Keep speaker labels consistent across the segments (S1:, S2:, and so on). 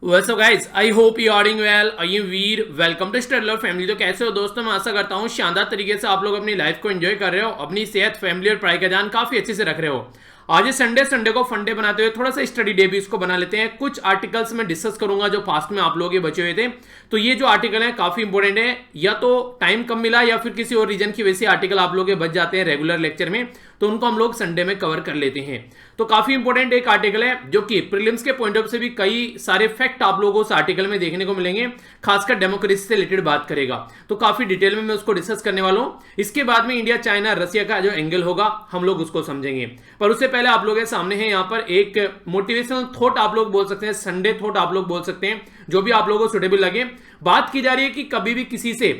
S1: What's up guys? I hope you are doing well. I am Veer. Welcome to स्टडलर family. तो कैसे हो दोस्तों? मैं आशा करता हूँ शानदार तरीके से आप लोग अपनी लाइफ को एंजॉय कर रहे हो, अपनी सेहत, फैमिली और पढ़ाई का ध्यान काफी अच्छे से रख रहे हो। आज संडे को फंडे बनाते हुए थोड़ा सा स्टडी डे भी इसको बना लेते हैं। कुछ आर्टिकल्स में डिस्कस करूंगा जो पास्ट में आप लोगों के बचे हुए थे। तो ये जो आर्टिकल है काफी इंपॉर्टेंट है, या तो टाइम कम मिला या फिर किसी और रीजन की वजह से आर्टिकल आप लोगों के बच जाते हैं रेगुलर लेक्चर में, तो उनको हम लोग संडे में कवर कर लेते हैं। तो काफी इंपॉर्टेंट एक आर्टिकल है जो कि प्रीलिम्स के पॉइंट ऑफ से भी कई सारे फैक्ट आप लोगों को उस आर्टिकल में देखने को मिलेंगे, खासकर डेमोक्रेसी से रिलेटेड बात करेगा। तो काफी डिटेल में मैं उसको डिस्कस करने वाला हूं। इसके बाद में इंडिया चाइना रसिया का जो एंगल होगा हम लोग उसको समझेंगे। पर उससे पहले आप लोगों के सामने है यहाँ पर एक मोटिवेशनल थॉट आप लोग बोल सकते हैं, संडे थॉट आप लोग बोल सकते हैं, जो भी आप लोगों को सुटेबल लगे। बात की जा रही है कि कभी भी किसी से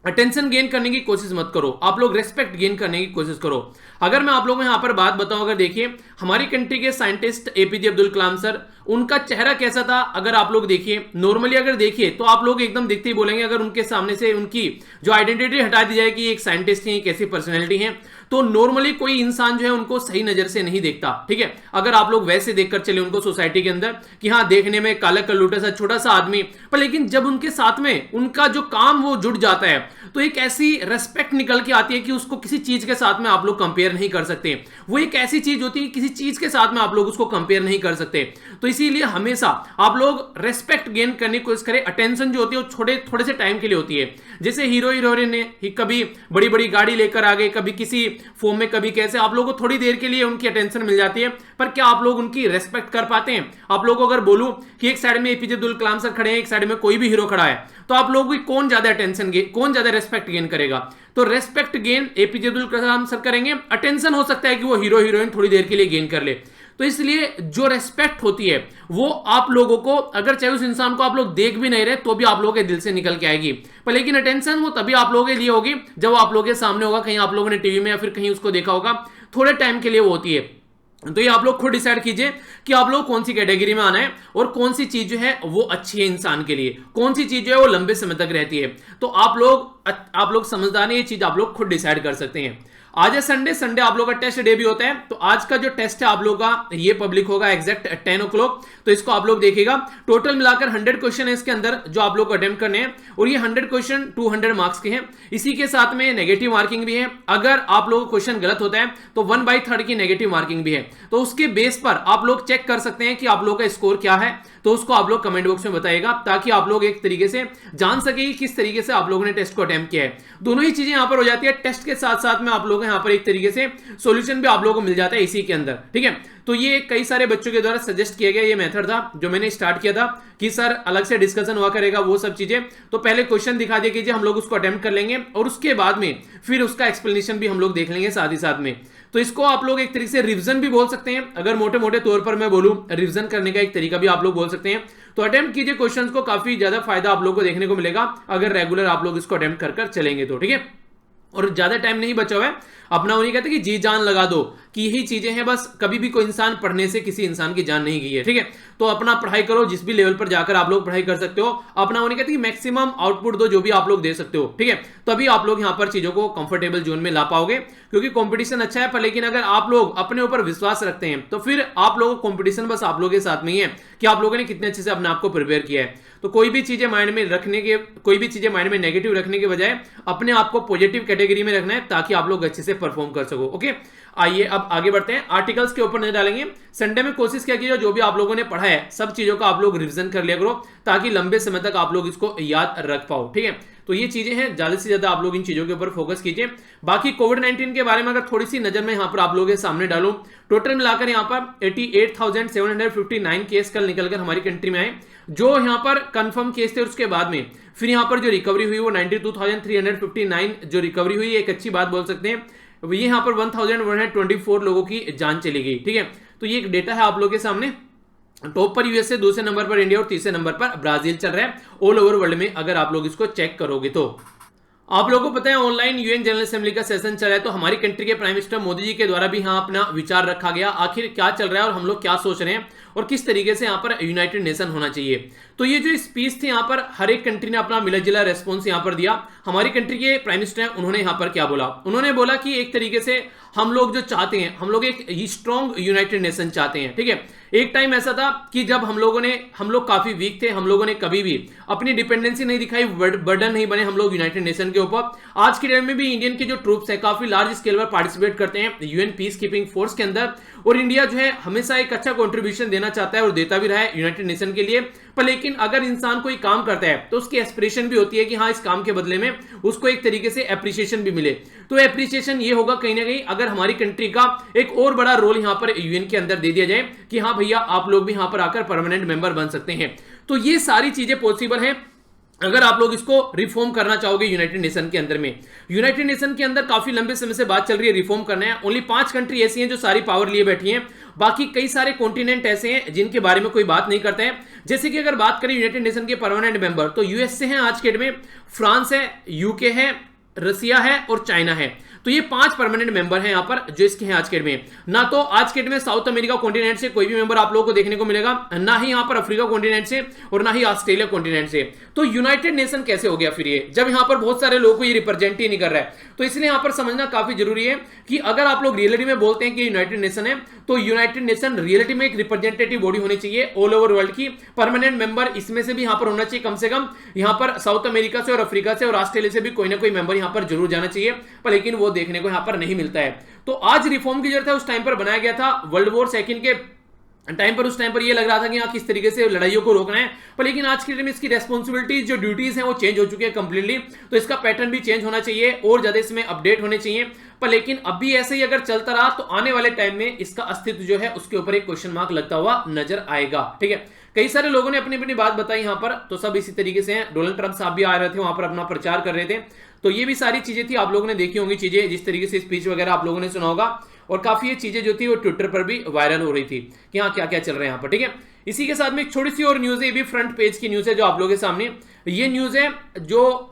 S1: अटेंशन गेन करने की कोशिश मत करो, आप लोग रेस्पेक्ट गेन करने की कोशिश करो। अगर मैं आप लोगों को यहां पर बात बताऊं, अगर देखिए हमारी कंट्री के scientist APJ Abdul Kalam sir, उनका चेहरा कैसा था अगर आप लोग देखिए, नॉर्मली अगर देखिए तो आप लोग एकदम देखते ही बोलेंगे, अगर उनके सामने से उनकी जो आइडेंटिटी हटा दी जाए कि एक साइंटिस्ट है, कैसी पर्सनैलिटी है, तो नॉर्मली कोई इंसान जो है उनको सही नजर से नहीं देखता। ठीक है, अगर आप लोग वैसे देखकर चले उनको सोसाइटी के अंदर कि हाँ देखने में काला कलूटा सा छोटा सा आदमी, पर लेकिन जब उनके साथ में उनका जो काम वो जुड़ जाता है तो एक ऐसी रेस्पेक्ट निकल के आती है कि उसको किसी चीज के साथ में आप लोग कंपेयर नहीं कर सकते। वो एक ऐसी चीज होती है किसी चीज के साथ में आप लोग उसको कंपेयर नहीं कर सकते। तो इसीलिए हमेशा आप लोग रेस्पेक्ट गेन करने की कोशिश करें। अटेंशन जो होती है वो थोड़े से टाइम के लिए होती है। जैसे हीरो हीरोइन ने कभी बड़ी बड़ी गाड़ी लेकर आ गए, कभी किसी फॉर्म में, कभी कैसे, आप लोगों को थोड़ी देर के लिए उनकी अटेंशन मिल जाती है, पर क्या आप लोग उनकी रेस्पेक्ट कर पाते हैं? आप लोगों को अगर बोलूं कि एक साइड में एपीजे अब्दुल कलाम सर खड़े हैं, एक साइड में कोई भी हीरो खड़ा है, तो आप लोगों की कौन ज्यादा अटेंशन गेन, कौन ज्यादा रेस्पेक्ट गेन करेगा? तो respect gain APJ Abdul Kalam sir करेंगे। अटेंशन हो सकता है कि वो हीरो हीरोइन थोड़ी देर के लिए गेन कर ले। तो इसलिए जो रेस्पेक्ट होती है वो आप लोगों को, अगर चाहे उस इंसान को आप लोग देख भी नहीं रहे तो भी आप लोगों के दिल से निकल के आएगी। पर लेकिन अटेंशन वो तभी आप लोगों के लिए होगी जब आप लोगों के सामने होगा, कहीं आप लोगों ने टीवी में या फिर कहीं उसको देखा होगा, थोड़े टाइम के लिए वो होती है। तो ये आप लोग खुद डिसाइड कीजिए कि आप लोग कौन सी कैटेगरी में आना है और कौन सी चीज जो है वो अच्छी है इंसान के लिए, कौन सी चीज जो है वो लंबे समय तक रहती है। तो आप लोग समझदार हैं, ये चीज आप लोग खुद डिसाइड कर सकते हैं। आज है संडे आप लोग का टेस्ट डे भी होता है। तो आज का जो टेस्ट है आप लोग का ये पब्लिक होगा एग्जैक्ट 10 o'clock। तो इसको आप लोग देखिएगा। टोटल मिलाकर 100 क्वेश्चन है इसके अंदर जो आप लोग को अटेम्प्ट करने हैं, और ये 100 क्वेश्चन 200 मार्क्स के हैं। इसी के साथ में नेगेटिव मार्किंग भी है। अगर आप लोगों को क्वेश्चन गलत होता है तो 1/3 की नेगेटिव मार्किंग भी है। तो उसके बेस पर आप लोग चेक कर सकते हैं कि आप लोग का स्कोर क्या है। तो उसको आप लोग कमेंट बॉक्स में बताइएगा, ताकि आप लोग एक तरीके से जान सके कि किस तरीके से आप लोगों ने टेस्ट को अटेम्प्ट किया है। दोनों ही चीजें यहां पर हो जाती है। टेस्ट के साथ साथ में आप लोग यहां पर एक तरीके से सॉल्यूशन भी आप लोगों को मिल जाता है इसी के अंदर। ठीक है, तो ये कई सारे बच्चों के द्वारा सजेस्ट किया गया ये मेथड था जो मैंने स्टार्ट किया था कि सर अलग से डिस्कशन हुआ करेगा वो सब चीजें। तो पहले क्वेश्चन दिखा दिया कीजिए, हम लोग उसको अटेम्प्ट कर लेंगे और उसके बाद में फिर उसका एक्सप्लेनेशन भी हम लोग देख लेंगे साथ ही साथ में। तो इसको आप लोग एक तरीके से रिवीजन भी बोल सकते हैं। अगर मोटे मोटे तौर पर मैं बोलूं, रिवीजन करने का एक तरीका भी आप लोग बोल सकते हैं। तो अटेम्प्ट कीजिए क्वेश्चंस को, काफी ज्यादा फायदा आप लोग को देखने को मिलेगा अगर रेगुलर आप लोग इसको अटेम्प्ट कर चलेंगे तो। ठीक है, और ज्यादा टाइम नहीं बचा हुआ है अपना, वो नहीं कहते कि जी जान लगा दो कि यही चीजें हैं बस। कभी भी कोई इंसान पढ़ने से किसी इंसान की जान नहीं गई है। ठीक है, तो अपना पढ़ाई करो, जिस भी लेवल पर जाकर आप लोग पढ़ाई कर सकते हो, अपना वो नहीं कहते कि मैक्सिमम आउटपुट दो जो भी आप लोग दे सकते हो। ठीक है, तभी आप लोग यहां पर चीजों को कंफर्टेबल जोन में ला पाओगे, क्योंकि कंपटीशन अच्छा है। पर लेकिन अगर आप लोग अपने ऊपर विश्वास रखते हैं तो फिर आप लोगों को कंपटीशन बस आप लोगों के साथ में ही है कि आप लोगों ने कितने अच्छे से अपने आप को प्रिपेयर किया है। तो कोई भी चीजें माइंड में नेगेटिव रखने के बजाय अपने आप को पॉजिटिव कैटेगरी में रखना है, ताकि आप लोग अच्छे से परफॉर्म कर सको। ओके, आइए अब आगे बढ़ते हैं। आर्टिकल्स के ऊपर नजर डालेंगे। संडे में कोशिश क्या कीजिए, जो भी आप लोगों ने पढ़ा है सब चीजों का आप लोग रिवीजन कर लिया करो, ताकि लंबे समय तक आप लोग इसको याद रख पाओ। ठीक है, तो ये चीजें हैं, ज्यादा से ज्यादा आप लोग इन चीजों के ऊपर फोकस कीजिए। बाकी कोविड-19 के बारे में अगर थोड़ी सी नजर में यहां पर आप लोगों के सामने डालूं, टोटल मिलाकर यहां पर 88,759 केस कल निकलकर हमारी कंट्री में आए, जो यहां पर कंफर्म केस थे। उसके बाद में फिर यहां पर जो रिकवरी हुई वो 92,359 जो रिकवरी हुई, एक अच्छी बात बोल सकते हैं। ये यहां पर 1,124 लोगों की जान चली गई। ठीक है, तो ये एक डेटा है आप लोगों के सामने। टॉप पर यूएसए, दूसरे नंबर पर इंडिया और तीसरे नंबर पर ब्राजील चल रहा है ऑल ओवर वर्ल्ड में, अगर आप लोग इसको चेक करोगे तो। आप लोगों को पता है ऑनलाइन यूएन जनरल असेंबली का सेशन चल रहा है, तो हमारी कंट्री के प्राइम मिनिस्टर मोदी जी के द्वारा भी यहाँ अपना विचार रखा गया, आखिर क्या चल रहा है और हम लोग क्या सोच रहे हैं और किस तरीके से यहाँ पर यूनाइटेड नेशन होना चाहिए। तो ये जो स्पीच थी यहाँ पर हर एक कंट्री ने अपना मिला जुला रेस्पॉन्स यहाँ पर दिया। हमारी कंट्री के प्राइम मिनिस्टर हैं, उन्होंने यहाँ पर क्या बोला, उन्होंने बोला कि एक तरीके से हम लोग जो चाहते हैं, हम लोग एक स्ट्रॉन्ग यूनाइटेड नेशन चाहते हैं। ठीक है, एक टाइम ऐसा था कि जब हम लोग काफी वीक थे, हम लोगों ने कभी भी अपनी डिपेंडेंसी नहीं दिखाई, बर्डन नहीं बने हम लोग यूनाइटेड नेशन के ऊपर। आज के डेट में भी इंडियन के जो ट्रूप्स है काफी लार्ज स्केल पर पार्टिसिपेट करते हैं यूएन पीस कीपिंग फोर्स के अंदर, और इंडिया जो है हमेशा एक अच्छा कंट्रीब्यूशन देना चाहता है और देता भी रहा है यूनाइटेड नेशन के लिए। पर लेकिन अगर इंसान कोई काम करता है तो उसकी एस्पिरेशन भी होती है कि हाँ, इस काम के बदले में उसको एक तरीके से एप्रिसिएशन भी मिले। तो एप्रिसिएशन ये होगा कहीं ना कहीं अगर हमारी कंट्री का एक और बड़ा रोल यहां पर यूएन के अंदर दे दिया जाए कि हाँ भैया, आप लोग भी यहां पर आकर परमानेंट मेंबर बन सकते हैं। तो ये सारी चीजें पॉसिबल है अगर आप लोग इसको रिफॉर्म करना चाहोगे यूनाइटेड नेशन के अंदर में। यूनाइटेड नेशन के अंदर काफी लंबे समय से बात चल रही है रिफॉर्म करना है। ओनली 5 कंट्री ऐसी हैं जो सारी पावर लिए बैठी हैं, बाकी कई सारे कॉन्टिनेंट ऐसे हैं जिनके बारे में कोई बात नहीं करता है। जैसे कि अगर बात करें यूनाइटेड नेशन के परमानेंट मेंबर, तो यूएसए है आज के डेट में, फ्रांस है, यूके है, रसिया है और चाइना है। तो ये 5 परमानेंट मेंबर हैं यहां पर जो इसके हैं आज के डेट में। ना तो आज के डेट में साउथ अमेरिका कॉन्टिनेंट से कोई भी मेंबर आप लोगों को देखने को मिलेगा, ना ही यहां पर अफ्रीका कॉन्टिनेंट से और ना ही ऑस्ट्रेलिया कॉन्टिनेंट से। तो यूनाइटेड नेशन कैसे हो गया फिर ये, जब यहां पर बहुत सारे लोगों को ये रिप्रेजेंट ही नहीं कर रहा है। तो इसलिए यहां पर समझना काफी जरूरी है कि अगर आप लोग रियलिटी में बोलते हैं कि यूनाइटेड नेशन है, तो यूनाइटेड नेशन रियलिटी में एक रिप्रेजेंटेटिव बॉडी होनी चाहिए ऑल ओवर वर्ल्ड की। परमानेंट मेंबर इसमें से भी यहां पर होना चाहिए, कम से कम यहां पर साउथ अमेरिका से और अफ्रीका से और ऑस्ट्रेलिया से भी कोई ना कोई मेंबर यहां पर जरूर जाना चाहिए, पर लेकिन वो देखने को यहां पर नहीं मिलता है। तो आज रिफॉर्म की जरूरत है, उस टाइम पर बनाया गया था वर्ल्ड वॉर सेकंड के टाइम पर। उस टाइम पर ये लग रहा था कि हाँ, किस तरीके से लड़ाइयों को रोकना है, पर लेकिन आज के टाइम में इसकी रेस्पॉन्सिबिलिटीज जो ड्यूटीज हैं वो चेंज हो चुकी है कंप्लीटली। तो इसका पैटर्न भी चेंज होना चाहिए और ज्यादा इसमें अपडेट होने चाहिए। पर लेकिन अभी ऐसे ही अगर चलता रहा तो आने वाले टाइम में इसका अस्तित्व जो है उसके ऊपर एक क्वेश्चन मार्क लगता हुआ नजर आएगा। ठीक है, कई सारे लोगों ने अपनी अपनी बात बताई यहां पर, तो सब इसी तरीके से हैं। डोनाल्ड ट्रंप साहब भी आ रहे थे वहां पर, अपना प्रचार कर रहे थे। तो ये भी सारी चीजें थी, आप लोगों ने देखी होंगी चीजें, जिस तरीके से स्पीच वगैरह आप लोगों ने सुना होगा। और काफी ये चीजें जो थी वो ट्विटर पर भी वायरल हो रही थी कि हाँ, क्या क्या चल रहा है यहाँ पर। ठीक है, इसी के साथ में एक छोटी सी और न्यूज है, ये भी फ्रंट पेज की न्यूज है जो आप लोगों के सामने। ये न्यूज है जो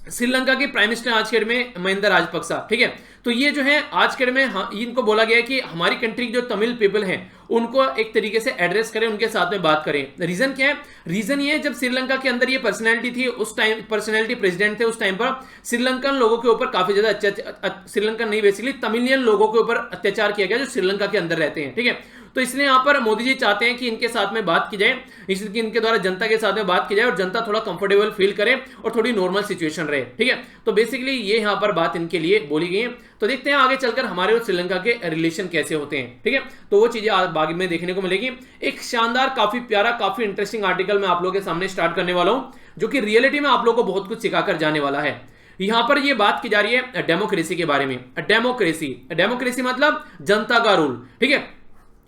S1: श्रीलंका के प्राइम मिनिस्टर आज के डेट में महिंदा राजपक्सा। ठीक है, तो ये जो है आज के डेट में इनको बोला गया है कि हमारी कंट्री की जो तमिल पीपल हैं उनको एक तरीके से एड्रेस करें, उनके साथ में बात करें। रीजन क्या है? रीजन ये है, जब श्रीलंका के अंदर ये पर्सनैलिटी थी, उस टाइम पर्सनैलिटी प्रेसिडेंट थे, उस टाइम पर श्रीलंकन लोगों के ऊपर काफी ज्यादा श्रीलंकन नहीं, बेसिकली तमिलियन लोगों के ऊपर अत्याचार किया गया जो श्रीलंका के अंदर रहते हैं। ठीक है, तो इसलिए यहां पर मोदी जी चाहते हैं कि इनके साथ में बात की जाए, इसलिए इनके द्वारा जनता के साथ में बात की जाए और जनता थोड़ा कंफर्टेबल फील करे और थोड़ी नॉर्मल सिचुएशन रहे। ठीक है, तो बेसिकली ये यहां पर बात इनके लिए बोली गई है। तो देखते हैं आगे चलकर हमारे और श्रीलंका के रिलेशन कैसे होते हैं। ठीक है, तो वो चीजें बाद में देखने को मिलेगी। एक शानदार, काफी प्यारा, काफी इंटरेस्टिंग आर्टिकल मैं आप लोगों के सामने स्टार्ट करने वाला हूं, जो कि रियलिटी में आप लोगों को बहुत कुछ सिखाकर जाने वाला है। यहां पर ये बात की जा रही है डेमोक्रेसी के बारे में। डेमोक्रेसी मतलब जनता का रूल। ठीक है,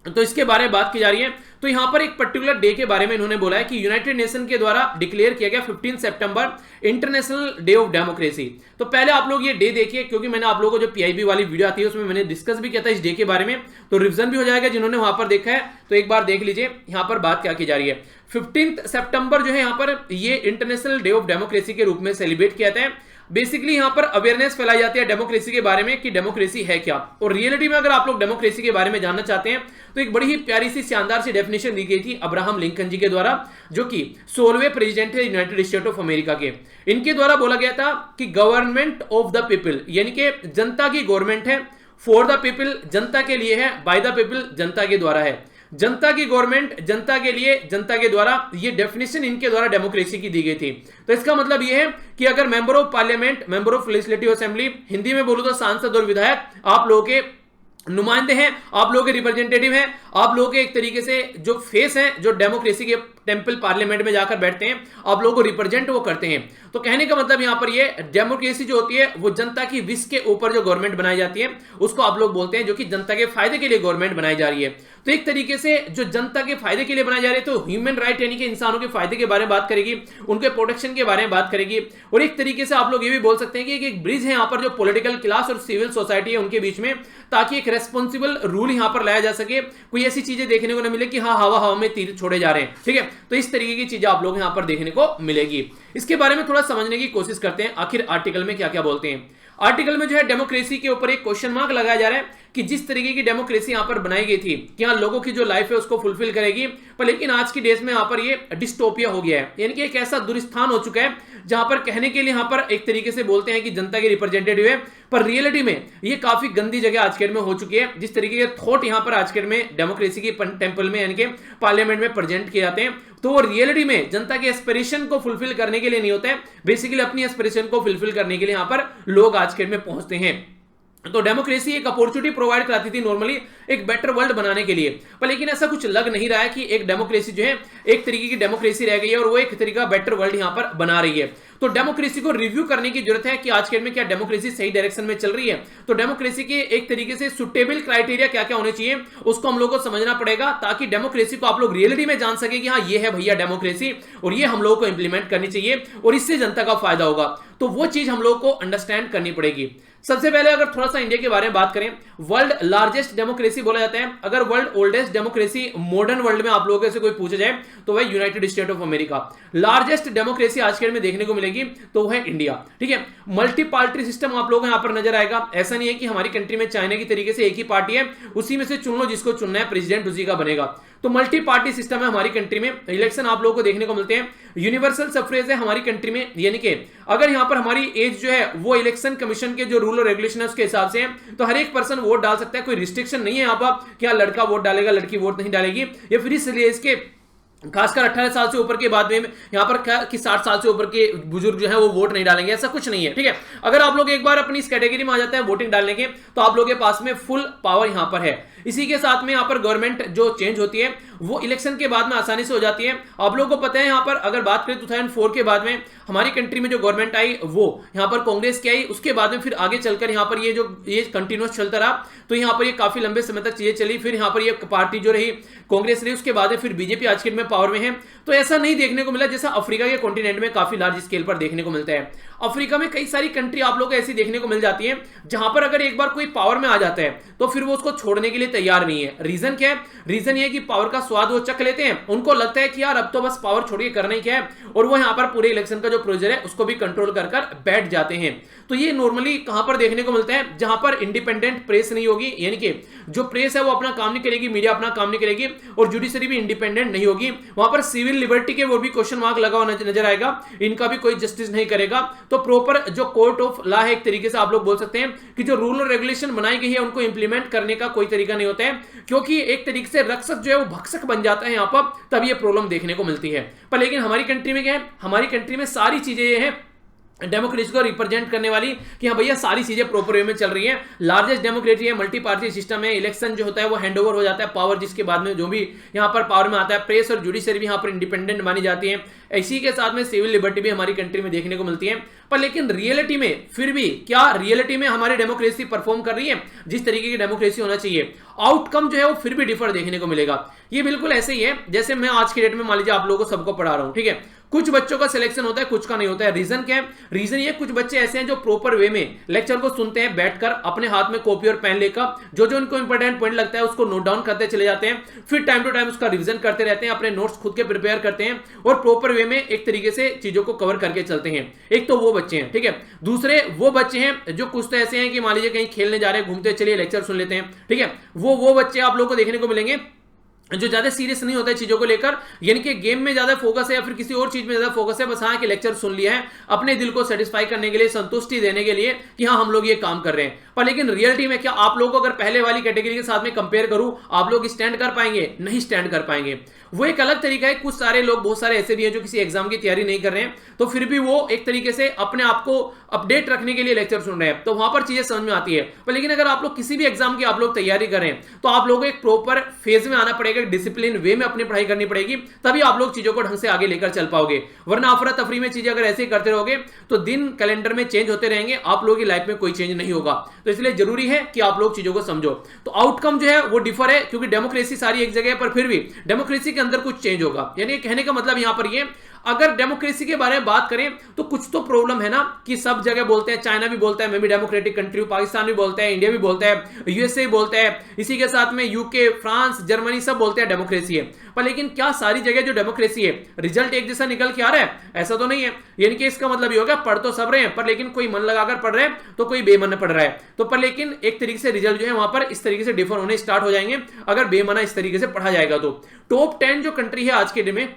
S1: तो इसके बारे में बात की जा रही है। तो यहां पर एक पर्टिकुलर डे के बारे में इन्होंने बोला है कि यूनाइटेड नेशन के द्वारा डिक्लेयर किया गया 15 सितंबर इंटरनेशनल डे ऑफ डेमोक्रेसी। तो पहले आप लोग ये डे देखिए, क्योंकि मैंने आप लोगों को जो पीआईबी वाली वीडियो आती है उसमें मैंने डिस्कस भी किया था इस डे के बारे में, तो रिवीजन भी हो जाएगा जिन्होंने वहां पर देखा है। तो एक बार देख लीजिए यहां पर बात क्या की जा रही है। 15 सितंबर जो है यहां पर ये इंटरनेशनल डे ऑफ डेमोक्रेसी के रूप में सेलिब्रेट किया जाता है। बेसिकली यहां पर अवेयरनेस फैलाई जाती है डेमोक्रेसी के बारे में कि डेमोक्रेसी है क्या। और रियलिटी में अगर आप लोग डेमोक्रेसी के बारे में जानना चाहते हैं तो एक बड़ी ही प्यारी सी शानदार सी डेफिनेशन दी गई थी अब्राहम लिंकन जी के द्वारा, जो कि 16वें प्रेसिडेंट थे यूनाइटेड स्टेट ऑफ अमेरिका के। इनके द्वारा बोला गया था कि गवर्नमेंट ऑफ द पीपल, यानी कि जनता की गवर्नमेंट है, फॉर द पीपल जनता के लिए है, बाय द पीपल जनता के द्वारा है। जनता की गवर्नमेंट जनता के लिए, जनता के द्वारा, ये डेफिनेशन इनके द्वारा डेमोक्रेसी की दी गई थी। तो इसका मतलब ये है कि अगर member of parliament, member of legislative assembly, Hindi में बोलूं तो सांसद और विधायक, आप लोगों के नुमाइंदे हैं, आप लोगों के रिप्रेजेंटेटिव हैं, आप लोगों के एक तरीके से जो फेस हैं, जो डेमोक्रेसी के टेंपल पार्लियामेंट में जाकर बैठते हैं, आप लोगों को रिप्रेजेंट वो करते हैं। तो कहने का मतलब यहां पर ये डेमोक्रेसी जो होती है वो जनता की विश के ऊपर जो गवर्नमेंट बनाई जाती है उसको आप लोग बोलते हैं, जो कि जनता के फायदे के लिए गवर्नमेंट बनाई जा रही है। तो एक तरीके से जो जनता के फायदे के लिए बनाई जा रही है, तो ह्यूमन राइट यानी कि इंसानों के फायदे के बारे में बात करेगी, उनके प्रोटेक्शन के बारे में बात करेगी। और एक तरीके से आप लोग ये भी बोल सकते हैं कि एक ब्रिज है यहाँ पर जो पॉलिटिकल क्लास और सिविल सोसाइटी है उनके बीच में, ताकि एक रेस्पॉन्सिबल रूल यहां पर लाया जा सके, कोई ऐसी चीजें देखने को न मिले कि हाँ हवा में तीर छोड़े जा रहे हैं। ठीक है, तो इस तरीके की चीजें आप लोग यहां पर देखने को मिलेगी। इसके बारे में थोड़ा समझने की कोशिश करते हैं आखिर आर्टिकल में क्या क्या बोलते हैं। आर्टिकल में जो है डेमोक्रेसी के ऊपर एक क्वेश्चन मार्क लगाया जा रहा है कि जिस तरीके की डेमोक्रेसी यहां पर बनाई गई थी कि यहां लोगों की जो लाइफ है उसको फुलफिल करेगी, पर लेकिन आज की डेज में यहां पर ये डिस्टोपिया हो गया है, यानी कि एक ऐसा दुर्स्थान हो चुका है जहां पर कहने के लिए यहां पर एक तरीके से बोलते हैं कि जनता के रिप्रेजेंटेटिव है, पर रियलिटी में ये काफी गंदी जगह आज के डेट में हो चुकी है। जिस तरीके के थॉट यहां पर आज के डेट में डेमोक्रेसी की टेंपल में यानी कि पार्लियामेंट में प्रेजेंट किए जाते हैं, तो वो रियलिटी में जनता के एस्पिरेशन को फुलफिल करने के लिए नहीं होता है, बेसिकली अपनी एस्पिरेशन को फुलफिल करने के लिए यहां पर लोग आज के डेट में पहुंचते हैं। तो डेमोक्रेसी एक अपॉर्चुनिटी प्रोवाइड कराती थी नॉर्मली एक बेटर वर्ल्ड बनाने के लिए, पर लेकिन ऐसा कुछ लग नहीं रहा है कि एक डेमोक्रेसी जो है एक तरीके की डेमोक्रेसी रह गई है और वो एक तरीका बेटर वर्ल्ड यहां पर बना रही है। तो डेमोक्रेसी को रिव्यू करने की जरूरत है कि आज के डेट में क्या डेमोक्रेसी सही डायरेक्शन में चल रही है। तो डेमोक्रेसी के एक तरीके से सुटेबल क्राइटेरिया क्या क्या होने चाहिए उसको हम लोग को समझना पड़ेगा, ताकि डेमोक्रेसी को आप लोग रियलिटी में जान सके कि हाँ ये है भैया डेमोक्रेसी और ये हम लोगों को इंप्लीमेंट करनी चाहिए और इससे जनता का फायदा होगा। तो वो चीज हम लोग को अंडरस्टैंड करनी पड़ेगी। सबसे पहले अगर थोड़ा सा इंडिया के बारे में बात करें, वर्ल्ड लार्जेस्ट डेमोक्रेसी बोला जाता है। अगर world oldest democracy modern world में आप लोगों से कोई पूछा जाए तो वह United state of America. Largest democracy आज के डेट में देखने को मिलेगी तो वह इंडिया। ठीक है, मल्टी पार्टी सिस्टम आप लोगों को यहां पर नजर आएगा। ऐसा नहीं है कि हमारी कंट्री में चाइना की तरीके से एक ही पार्टी है, उसी में से चुन लो जिसको चुनना है, प्रेसिडेंट उसी का बनेगा। तो मल्टी पार्टी सिस्टम है हमारी कंट्री में। इलेक्शन आप लोगों को देखने को मिलते हैं। यूनिवर्सल सफ्रेज है हमारी कंट्री में, यानी कि अगर यहां पर हमारी एज जो है वो इलेक्शन कमीशन के जो रूल और रेगुलेशन है उसके हिसाब से है, तो हर एक पर्सन वोट डाल सकता है। कोई रिस्ट्रिक्शन नहीं है यहां पर क्या लड़का वोट डालेगा लड़की वोट नहीं डालेगी। ये फिर इसलिए इसके खासकर 18 साल से ऊपर के बाद में यहां पर क्या कि 60 साल से ऊपर के बुजुर्ग जो है वो वोट नहीं डालेंगे, ऐसा कुछ नहीं है। ठीक है, अगर आप लोग एक बार अपनी इस कैटेगरी में आ जाते हैं वोटिंग डालने के, तो आप लोगों के पास में फुल पावर यहां पर है। इसी के साथ में यहां पर गवर्नमेंट जो चेंज होती है वो इलेक्शन के बाद में आसानी से हो जाती है। आप लोगों को पता है यहां पर अगर बात करें 2004 के बाद में हमारी कंट्री में जो गवर्नमेंट आई वो यहां पर कांग्रेस की आई, उसके बाद में फिर आगे चलकर यहां पर ये कंटिन्यूस चलता रहा, तो यहां पर ये काफी लंबे समय तक चीजें चली। फिर यहां पर ये पार्टी जो रही कांग्रेस रही, उसके बाद में फिर बीजेपी आज के में पावर में है। तो ऐसा नहीं देखने को मिला जैसा अफ्रीका के कॉन्टिनेंट में काफी लार्ज स्केल पर देखने को मिलता है। अफ्रीका में कई सारी कंट्री आप लोग को ऐसी देखने को मिल जाती है जहां पर अगर एक बार कोई पावर में आ जाता है तो फिर वो उसको छोड़ने के लिए तैयार नहीं है। रीजन क्या है? रीजन ये है कि पावर का स्वाद वो चख लेते हैं, उनको लगता है कि यार अब तो बस पावर छोड़ के करना ही क्या है, और वो यहां पर पूरे इलेक्शन का जो प्रोसीजर है उसको भी कंट्रोल कर बैठ जाते हैं। तो ये नॉर्मली कहां पर देखने को मिलता है? जहां पर इंडिपेंडेंट प्रेस नहीं होगी, यानी कि जो प्रेस है वो अपना काम नहीं करेगी, मीडिया अपना काम नहीं करेगी, और जुडिशरी भी इंडिपेंडेंट नहीं होगी। वहां पर सिविल लिबर्टी के वो भी क्वेश्चन मार्क लगा हुआ नजर आएगा, इनका भी कोई जस्टिस नहीं करेगा। तो प्रॉपर जो कोर्ट ऑफ लॉ है एक तरीके से आप लोग बोल सकते हैं कि जो रूल और रेगुलेशन बनाई गई है उनको इंप्लीमेंट करने का कोई तरीका नहीं होता है, क्योंकि एक तरीके से रक्षक जो है वो भक्षक बन जाता है यहां पर, तब ये प्रॉब्लम देखने को मिलती है। पर लेकिन हमारी कंट्री में क्या है? हमारी कंट्री में सारी चीजें ये हैं डेमोक्रेसी को रिप्रेजेंट करने वाली कि हाँ भैया सारी चीजें प्रॉपर वे में चल रही हैं। लार्जेस्ट डेमोक्रेसी है, मल्टी पार्टी सिस्टम है, इलेक्शन जो होता है वो हैंडओवर हो जाता है पावर, जिसके बाद में जो भी यहाँ पर पावर में आता है, प्रेस और जुडिशरी भी यहाँ पर इंडिपेंडेंट मानी जाती है। इसी के साथ में सिविल लिबर्टी भी हमारी कंट्री में देखने को मिलती है। पर लेकिन रियलिटी में फिर भी क्या रियलिटी में हमारी डेमोक्रेसी परफॉर्म कर रही है जिस तरीके की डेमोक्रेसी होना चाहिए? आउटकम जो है वो फिर भी डिफर देखने को मिलेगा। ये बिल्कुल ऐसे ही है जैसे मैं आज के डेट में मान लीजिए आप लोगों को सबको पढ़ा रहा हूं, ठीक है, कुछ बच्चों का सिलेक्शन होता है, कुछ का नहीं होता है। रीजन क्या है? रीजन ये कुछ बच्चे ऐसे हैं जो प्रॉपर वे में लेक्चर को सुनते हैं, बैठकर अपने हाथ में कॉपी और पेन लेकर जो जो उनको इंपॉर्टेंट पॉइंट लगता है उसको नोट डाउन करते चले जाते हैं, फिर टाइम टू टाइम उसका रिवीजन करते रहते हैं, अपने नोट्स खुद के प्रिपेयर करते हैं और प्रॉपर वे में एक तरीके से चीजों को कवर करके चलते हैं। एक तो वो बच्चे हैं, ठीक है। दूसरे वो बच्चे हैं जो कुछ तो ऐसे हैं कि मान लीजिए कहीं खेलने जा रहे हैं, घूमते चलिए लेक्चर सुन लेते हैं, ठीक है। वो बच्चे आप लोगों को देखने को मिलेंगे जो ज्यादा सीरियस नहीं होता है चीजों को लेकर, यानी कि गेम में ज्यादा फोकस है या फिर किसी और चीज में ज्यादा फोकस है, बस हाँ कि लेक्चर सुन लिया है अपने दिल को सेटिस्फाई करने के लिए, संतुष्टि देने के लिए कि हाँ हम लोग ये काम कर रहे हैं। पर लेकिन रियलिटी में क्या आप लोगों को अगर पहले वाली कैटेगरी के साथ में कंपेयर करूं, आप लोग स्टैंड कर पाएंगे? नहीं स्टैंड कर पाएंगे। वो एक अलग तरीका है। कुछ सारे लोग, बहुत सारे ऐसे भी हैं जो किसी एग्जाम की तैयारी नहीं कर रहे हैं, तो फिर भी वो एक तरीके से अपने आप को अपडेट रखने के लिए लेक्चर सुन रहे हैं, तो वहां पर चीजें समझ में आती है। पर लेकिन अगर आप लोग किसी भी एग्जाम की आप लोग तैयारी करें तो आप लोगों को एक प्रॉपर फेज में आना पड़ेगा, डिसिप्लिन वे में अपनी पढ़ाई करनी पड़ेगी, तभी आप लोग चीजों को ढंग से आगे लेकर चल पाओगे। वरना अफरा तफरी में चीजें अगर ऐसे ही करते रहोगे तो दिन कैलेंडर में चेंज होते रहेंगे, आप लोगों की लाइफ में कोई चेंज नहीं होगा। तो इसलिए जरूरी है कि आप लोग चीजों को समझो। तो आउटकम जो है वो डिफर है, क्योंकि डेमोक्रेसी सारी एक जगह है, पर फिर भी डेमोक्रेसी के अंदर कुछ चेंज होगा। यानी कहने का मतलब यहां पर ये, अगर डेमोक्रेसी के बारे में बात करें तो कुछ तो प्रॉब्लम है ना, कि सब जगह बोलते हैं, चाइना भी बोलता है मैं भी डेमोक्रेटिक कंट्री हूं, पाकिस्तान भी बोलता है, इंडिया भी बोलता है, यूएसए भी बोलता है, इसी के साथ में यूके, फ्रांस, जर्मनी सब बोलते बोलते हैं डेमोक्रेसी है, पर लेकिन क्या सारी जगह जो डेमोक्रेसी है रिजल्ट एक जैसा निकल के आ रहा है? ऐसा तो नहीं है। यानी कि इसका मतलब ये होगा पढ़ तो सब रहे हैं, पर लेकिन कोई मन लगाकर पढ़ रहे हैं तो कोई बेमन पढ़ रहा है, तो पर लेकिन एक तरीके से रिजल्ट जो है वहां पर इस तरीके से डिफर होने स्टार्ट हो जाएंगे अगर बेमना इस तरीके से पढ़ा जाएगा। तो टॉप 10 जो कंट्री है आज के डे में,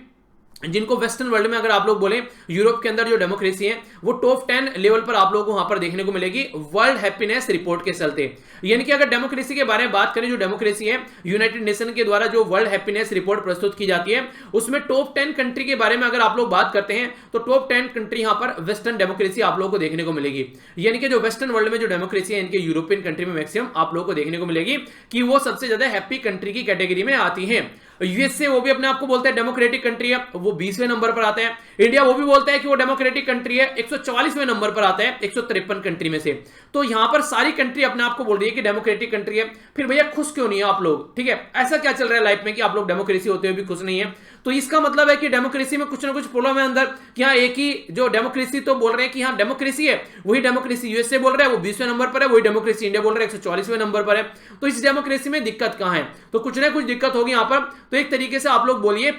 S1: जिनको वेस्टर्न वर्ल्ड में अगर आप लोग बोले यूरोप के अंदर जो डेमोक्रेसी है वो टॉप 10 लेवल पर आप लोगों को वहां पर देखने को मिलेगी वर्ल्ड हैप्पीनेस रिपोर्ट के चलते। यानी कि अगर डेमोक्रेसी के बारे में बात करें, जो डेमोक्रेसी है यूनाइटेड नेशन के द्वारा जो वर्ल्ड हैप्पीनेस रिपोर्ट प्रस्तुत की जाती है उसमें टॉप 10 कंट्री के बारे में अगर आप लोग बात करते हैं तो टॉप 10 कंट्री यहां पर वेस्टर्न डेमोक्रेसी आप लोगों को देखने को मिलेगी। यानी कि जो वेस्टर्न वर्ल्ड में जो डेमोक्रेसी है इनके यूरोपियन कंट्री में मैक्सिमम आप लोगों को देखने को मिलेगी कि वो सबसे ज्यादा हैप्पी कंट्री की कैटेगरी में आती है। यूएसए वो भी अपने आप को बोलता है डेमोक्रेटिक कंट्री है, वो 20वें नंबर पर आता है। इंडिया वो भी बोलता है कि वो डेमोक्रेटिक कंट्री है, 144वें नंबर पर आता है 153 कंट्री में से। तो यहां पर सारी कंट्री अपने आप को बोल रही है कि डेमोक्रेटिक कंट्री है। फिर भैया खुश क्यों नहीं है आप लोग? ठीक है, ऐसा क्या चल रहा है लाइफ में कि आप लोग डेमोक्रेसी होते हुए भी खुश नहीं है? तो इसका मतलब है कि डेमोक्रेसी में कुछ ना कुछ प्रॉब्लम है अंदर, कि यहाँ एक ही जो डेमोक्रेसी तो बोल रहे हैं कि यहाँ डेमोक्रेसी है, वही डेमोक्रेसी यूएसए बोल रहा है वो 20वें नंबर पर है, वही डेमोक्रेसी इंडिया बोल रहा है 144वें नंबर पर है। तो इस डेमोक्रेसी में दिक्कत कहां है? तो कुछ ना कुछ दिक्कत होगी यहाँ पर। तो एक तरीके से आप लोग बोलिए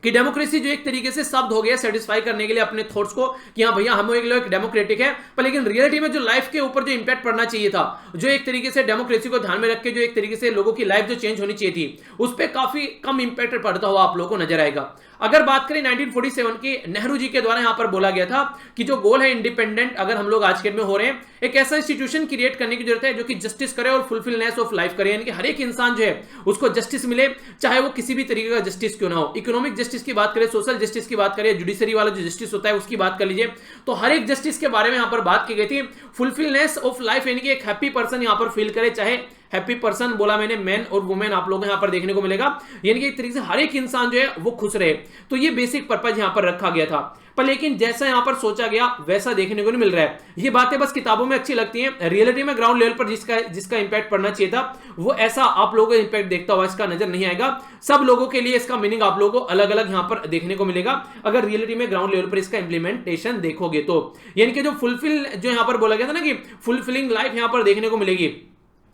S1: कि डेमोक्रेसी जो एक तरीके से शब्द हो गया सेटिस्फाई करने के लिए अपने थॉट्स को कि हाँ भैया हम एक डेमोक्रेटिक है, पर लेकिन रियलिटी में जो लाइफ के ऊपर जो इंपैक्ट पड़ना चाहिए था, जो एक तरीके से डेमोक्रेसी को ध्यान में रख के जो एक तरीके से लोगों की लाइफ जो चेंज होनी चाहिए थी उस पर काफी कम इंपैक्ट पड़ता हुआ आप लोगों को नजर आएगा। अगर बात करें 1947 की, नेहरू जी के द्वारा यहां पर बोला गया था कि जो गोल है इंडिपेंडेंट अगर हम लोग आज के में हो रहे हैं, एक ऐसा इंस्टीट्यूशन क्रिएट करने की जरूरत है जो कि जस्टिस करे और फुलफिलनेस ऑफ लाइफ करे, यानी कि हर एक इंसान जो है उसको जस्टिस मिले, चाहे वो किसी भी तरीके का जस्टिस क्यों ना हो। इकोनॉमिक जस्टिस की बात करें, सोशल जस्टिस की बात करें, जुडिशरी वाला जो जस्टिस होता है उसकी बात कर लीजिए, तो हर एक जस्टिस के बारे में यहां पर बात की गई थी। फुलफिलनेस ऑफ लाइफ यानी कि एक हैप्पी पर्सन यहां पर फील करे, चाहे हैप्पी पर्सन बोला मैंने मैन और वुमेन आप लोग यहां पर देखने को मिलेगा, यानी कि एक तरीके से हर एक इंसान जो है वो खुश रहे। तो ये बेसिक पर्पज यहां पर रखा गया था, पर लेकिन जैसा यहां पर सोचा गया वैसा देखने को नहीं मिल रहा है। ये बातें बस किताबों में अच्छी लगती हैं, रियलिटी में ग्राउंड लेवल पर जिसका इंपैक्ट पड़ना चाहिए था वो ऐसा आप लोगों को इंपैक्ट देखता हुआ इसका नजर नहीं आएगा। सब लोगों के लिए इसका मीनिंग आप लोगों को अलग अलग यहां पर देखने को मिलेगा अगर रियलिटी में ग्राउंड लेवल पर इसका इंप्लीमेंटेशन देखोगे तो। यानी कि जो फुलफिल जो यहां पर बोला गया था ना कि फुलफिलिंग लाइफ यहां पर देखने को मिलेगी,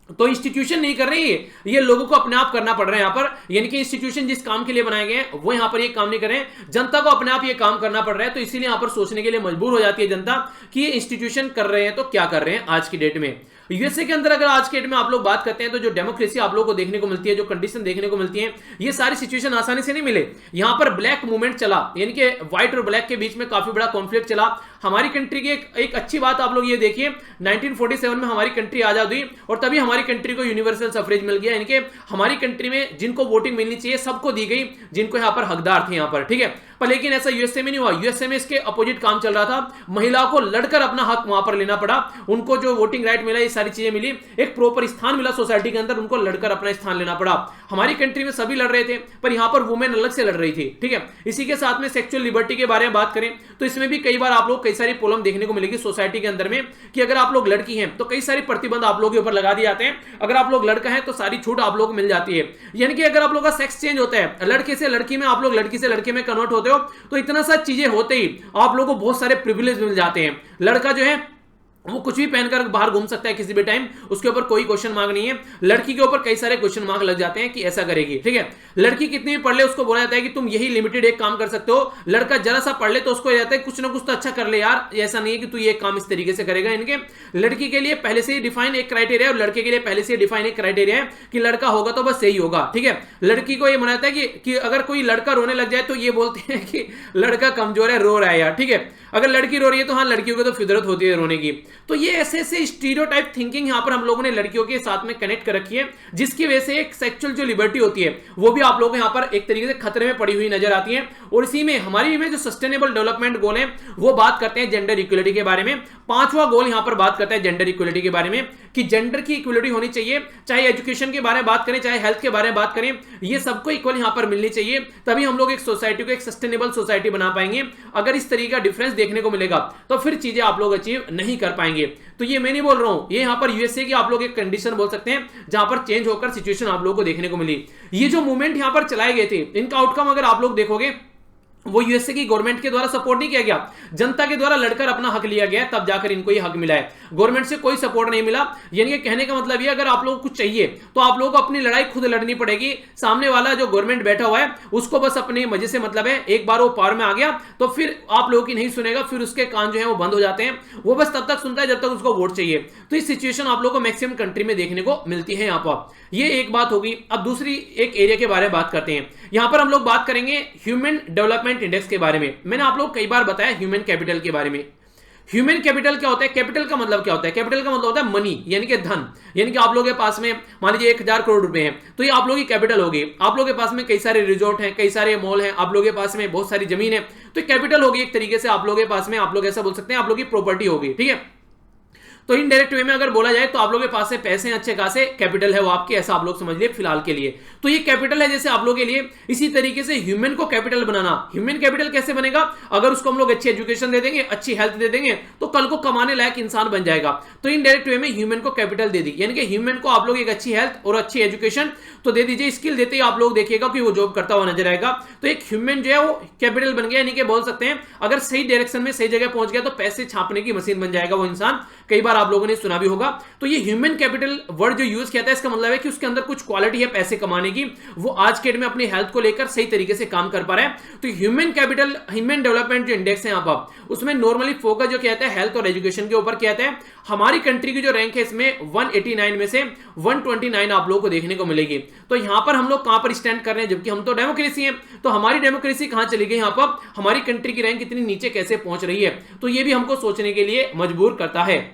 S1: तो इंस्टीट्यूशन नहीं कर रही है, ये लोगों को अपने आप करना पड़ रहा है यहाँ पर। यानी कि इंस्टीट्यूशन जिस काम के लिए बनाए गए हैं वो यहाँ पर ये काम नहीं कर रहे हैं, जनता को अपने आप ये काम करना पड़ रहा है। तो इसीलिए यहाँ पर सोचने के लिए मजबूर हो जाती है जनता कि ये इंस्टीट्यूशन कर रहे हैं तो क्या कर रहे हैं आज की डेट में। यूएसए के अंदर अगर आज के डेट में आप लोग बात करते हैं तो जो डेमोक्रेसी आप लोगों को देखने को मिलती है, जो कंडीशन देखने को मिलती है, ये सारी सिचुएशन आसानी से नहीं मिले। यहां पर ब्लैक मूवमेंट चला, यानी कि व्हाइट और ब्लैक के बीच में काफी बड़ा कॉन्फ्लिक्ट चला। हमारी कंट्री की एक अच्छी बात आप लोग ये देखिए, 1947 में हमारी कंट्री आजाद हुई और तभी हमारी कंट्री को यूनिवर्सल सफरेज मिल गया, यानी कि हमारी कंट्री में जिनको वोटिंग मिलनी चाहिए सबको दी गई, जिनको यहाँ पर हकदार थे यहाँ पर, ठीक है। पर लेकिन ऐसा यूएसए में नहीं हुआ। यूएसए में इसके अपोजिट काम चल रहा था, महिलाओं को लड़कर अपना हक वहां पर लेना पड़ा, उनको जो वोटिंग राइट मिला, ये सारी चीजें मिली, एक प्रॉपर स्थान मिला सोसाइटी के अंदर, उनको लड़कर अपना स्थान लेना पड़ा। हमारी कंट्री में सभी लड़ रहे थे, पर यहां पर वुमेन अलग से लड़ रही थी, ठीक है। इसी के साथ में सेक्सुअल लिबर्टी के बारे में बात करें तो इसमें भी कई बार आप लोग कई सारी प्रॉब्लम देखने को मिलेगी सोसाइटी के अंदर में, कि अगर आप लोग लड़की हैं तो कई सारे प्रतिबंध आप लोगों के ऊपर लगा दिए जाते हैं, अगर आप लोग लड़का है तो सारी छूट आप लोगों को मिल जाती है। यानी कि अगर आप लोग का सेक्स चेंज होता है, लड़के से लड़की में, आप लोग लड़की से लड़के में कन्वर्ट होते हो, तो इतना सा चीजें होते ही आप लोगों को बहुत सारे प्रिविलेज मिल जाते हैं। लड़का जो है वो कुछ भी पहनकर बाहर घूम सकता है किसी भी टाइम, उसके ऊपर कोई क्वेश्चन मार्क नहीं है। लड़की के ऊपर कई सारे क्वेश्चन मार्क लग जाते हैं कि ऐसा करेगी, ठीक है। लड़की कितनी भी पढ़ ले उसको बोला जाता है कि तुम यही लिमिटेड एक काम कर सकते हो। लड़का जरा सा पढ़ ले तो उसको जाता है कुछ ना कुछ तो अच्छा कर ले यार, ऐसा नहीं है कि तू ये काम इस तरीके से करेगा। इनके लड़की के लिए पहले से ही डिफाइन एक क्राइटेरिया और लड़के के लिए पहले से डिफाइन एक क्राइटेरिया है कि लड़का होगा तो बस सही होगा, ठीक है। लड़की को ये मनाता है कि अगर कोई लड़का रोने लग जाए तो ये बोलते हैं कि लड़का कमजोर है, रो रहा है यार, ठीक है। अगर लड़की रो रही है तो हाँ, लड़कियों को तो फितरत होती है रोने की। तो ये ऐसे ऐसे स्टीरियोटाइप थिंकिंग यहां पर हम लोगों ने लड़कियों के साथ में कनेक्ट कर रखी है, जिसकी वजह से एक सेक्सुअल जो लिबर्टी होती है वो भी आप लोगों को यहां पर एक तरीके से खतरे में पड़ी हुई नजर आती है। और इसी में हमारी में जो सस्टेनेबल डेवलपमेंट गोल है वो बात करते हैं जेंडर इक्वलिटी के बारे में। 5वां गोल यहां पर बात करता है जेंडर इक्वलिटी के बारे में, कि जेंडर की इक्वलिटी होनी चाहिए, चाहे एजुकेशन के बारे में बात करें, चाहे हेल्थ के बारे में बात करें, ये सबको इक्वल यहां पर मिलनी चाहिए। तभी हम लोग एक सोसाइटी को एक सस्टेनेबल सोसाइटी बना पाएंगे। अगर इस तरीके का डिफरेंस देखने को मिलेगा तो फिर चीजें आप लोग अचीव नहीं कर पाएंगे। तो ये मैं नहीं बोल रहा हूं, ये यहां पर यूएसए की आप लोग एक कंडीशन बोल सकते हैं जहां पर चेंज होकर सिचुएशन आप लोगों को देखने को मिली। ये जो मूवमेंट यहां पर चलाए गए थे, इनका आउटकम अगर आप लोग देखोगे वो यूएसए की गवर्नमेंट के द्वारा सपोर्ट नहीं किया गया, जनता के द्वारा लड़कर अपना हक लिया गया, तब जाकर इनको ये हक मिला है। गवर्नमेंट से कोई सपोर्ट नहीं मिला। यानी कि कहने का मतलब ये, अगर आप लोगों को कुछ चाहिए तो आप लोगों को अपनी लड़ाई खुद लड़नी पड़ेगी। सामने वाला जो गवर्नमेंट बैठा हुआ है उसको बस अपने मजे से मतलब है, एक बार वो पावर में आ गया तो फिर आप लोगों की नहीं सुनेगा, फिर उसके कान जो है वो बंद हो जाते हैं। वो बस तब तक सुनता है जब तक उसको वोट चाहिए। तो इस सिचुएशन आप लोगों को मैक्सिमम कंट्री में देखने को मिलती है यहाँ पर। ये एक बात होगी। अब दूसरी एक एरिया के बारे में बात करते हैं। यहां पर हम लोग बात करेंगे ह्यूमन डेवलपमेंट इंडेक्स के बारे में। मैंने आप लोग कई बार बताया ह्यूमन कैपिटल के बारे में। ह्यूमन कैपिटल क्या होता है? कैपिटल का मतलब क्या होता है? कैपिटल का मतलब होता है मनी, यानी कि धन। यानी कि आप लोगों के पास में मान लीजिए 1000 करोड़ रुपए हैं, तो ये आप लोगों की कैपिटल होगी। आप लोगों के पास में कई सारे रिजॉर्ट हैं, कई सारे मॉल हैं, आप लोगों के पास में बहुत सारी जमीन है, तो कैपिटल होगी एक तरीके से आप लोगों के पास में। आप लोग ऐसा बोल सकते हैं आप लोगों की प्रॉपर्टी होगी, ठीक है। तो इनडायरेक्ट वे में अगर बोला जाए तो आप लोगों के पास से पैसे अच्छे खासे कैपिटल है वो आपके, ऐसा आप लोग समझ लिए फिलहाल के लिए। तो ये कैपिटल है जैसे आप लोगों के लिए। इसी तरीके से ह्यूमन को कैपिटल बनाना, ह्यूमन कैपिटल कैसे बनेगा? अगर उसको हम लोग अच्छी एजुकेशन दे देंगे, अच्छी हेल्थ दे देंगे, तो कल को कमाने लायक इंसान बन जाएगा। तो इनडायरेक्ट वे में ह्यूमन को कैपिटल दे दी, यानी कि ह्यूमन को आप लोग एक अच्छी हेल्थ और अच्छी एजुकेशन तो दे दीजिए। स्किल देते ही आप लोग देखिएगा कि वो जॉब करता हुआ नजर आएगा। तो एक ह्यूमन जो है वो कैपिटल बन गया, यानी कि बोल सकते हैं अगर सही डायरेक्शन में सही जगह पहुंच गया तो पैसे छापने की मशीन बन जाएगा वो इंसान। कई बार आप लोगों ने सुना भी होगा। तो ये ह्यूमन कैपिटल वर्ड जो यूज किया था, इसका मतलब है कि उसके अंदर कुछ क्वालिटी है पैसे कमाने की, वो आज के डेट में अपनी हेल्थ को लेकर सही तरीके से काम कर पा रहा है। तो ह्यूमन कैपिटल, ह्यूमन डेवलपमेंट जो इंडेक्स है यहाँ पर, उसमें नॉर्मली फोकस जो किया जाता है हेल्थ और एजुकेशन के ऊपर किया जाता है। हमारी कंट्री की जो रैंक है इसमें 189 में से 129 आप लोगों को देखने को मिलेगी। तो यहां पर हम लोग कहां पर स्टैंड कर रहे हैं, जबकि हम तो डेमोक्रेसी हैं। तो हमारी डेमोक्रेसी कहां चली गई? यहां पर हमारी कंट्री की रैंक इतनी नीचे कैसे पहुंच रही है? तो ये भी हमको सोचने के लिए मजबूर करता है।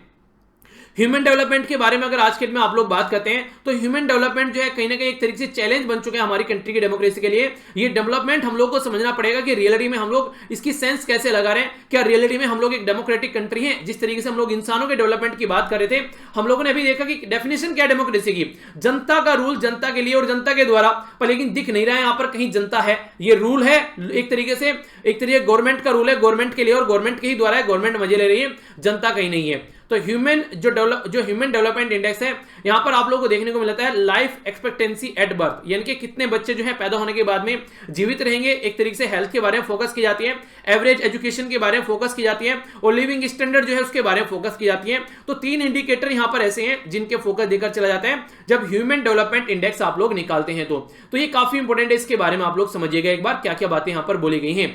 S1: ह्यूमन डेवलपमेंट के बारे में अगर आज के दिन में आप लोग बात करते हैं तो ह्यूमन डेवलपमेंट जो है कहीं ना कहीं एक तरीके से चैलेंज बन चुके हैं हमारी कंट्री की डेमोक्रेसी के लिए। ये डेवलपमेंट हम लोग को समझना पड़ेगा कि रियलिटी में हम लोग इसकी सेंस कैसे लगा रहे हैं। क्या रियलिटी में हम लोग एक डेमोक्रेटिक कंट्री है? जिस तरीके से हम लोग इंसानों के डेवलपमेंट की बात कर रहे थे, हम लोगों ने अभी देखा कि डेफिनेशन क्या है डेमोक्रेसी की? जनता का रूल, जनता के लिए और जनता के द्वारा। पर लेकिन दिख नहीं रहा है यहां पर कहीं जनता है। ये रूल है एक तरीके से, एक तरीके गवर्नमेंट का रूल है, गवर्नमेंट के लिए और गवर्नमेंट के ही द्वारा है, गवर्नमेंट मजे ले रही है, जनता कहीं नहीं है। तो ह्यूमन जो ह्यूमन डेवलपमेंट इंडेक्स है, यहां पर आप लोगों को देखने को मिलता है लाइफ एक्सपेक्टेंसी एट बर्थ, यानी कि कितने बच्चे जो है पैदा होने के बाद में जीवित रहेंगे। एक तरीके से हेल्थ के बारे में फोकस की जाती है, एवरेज एजुकेशन के बारे में फोकस की जाती है, और लिविंग स्टैंडर्ड जो है उसके बारे में फोकस की जाती है। तो 3 इंडिकेटर यहां पर ऐसे हैं जिनके फोकस देकर चला जाता है जब ह्यूमन डेवलपमेंट इंडेक्स आप लोग निकालते हैं। तो ये काफी इंपॉर्टेंट है, इसके बारे में आप लोग समझिएगा एक बार क्या क्या बातें यहां पर बोली गई हैं।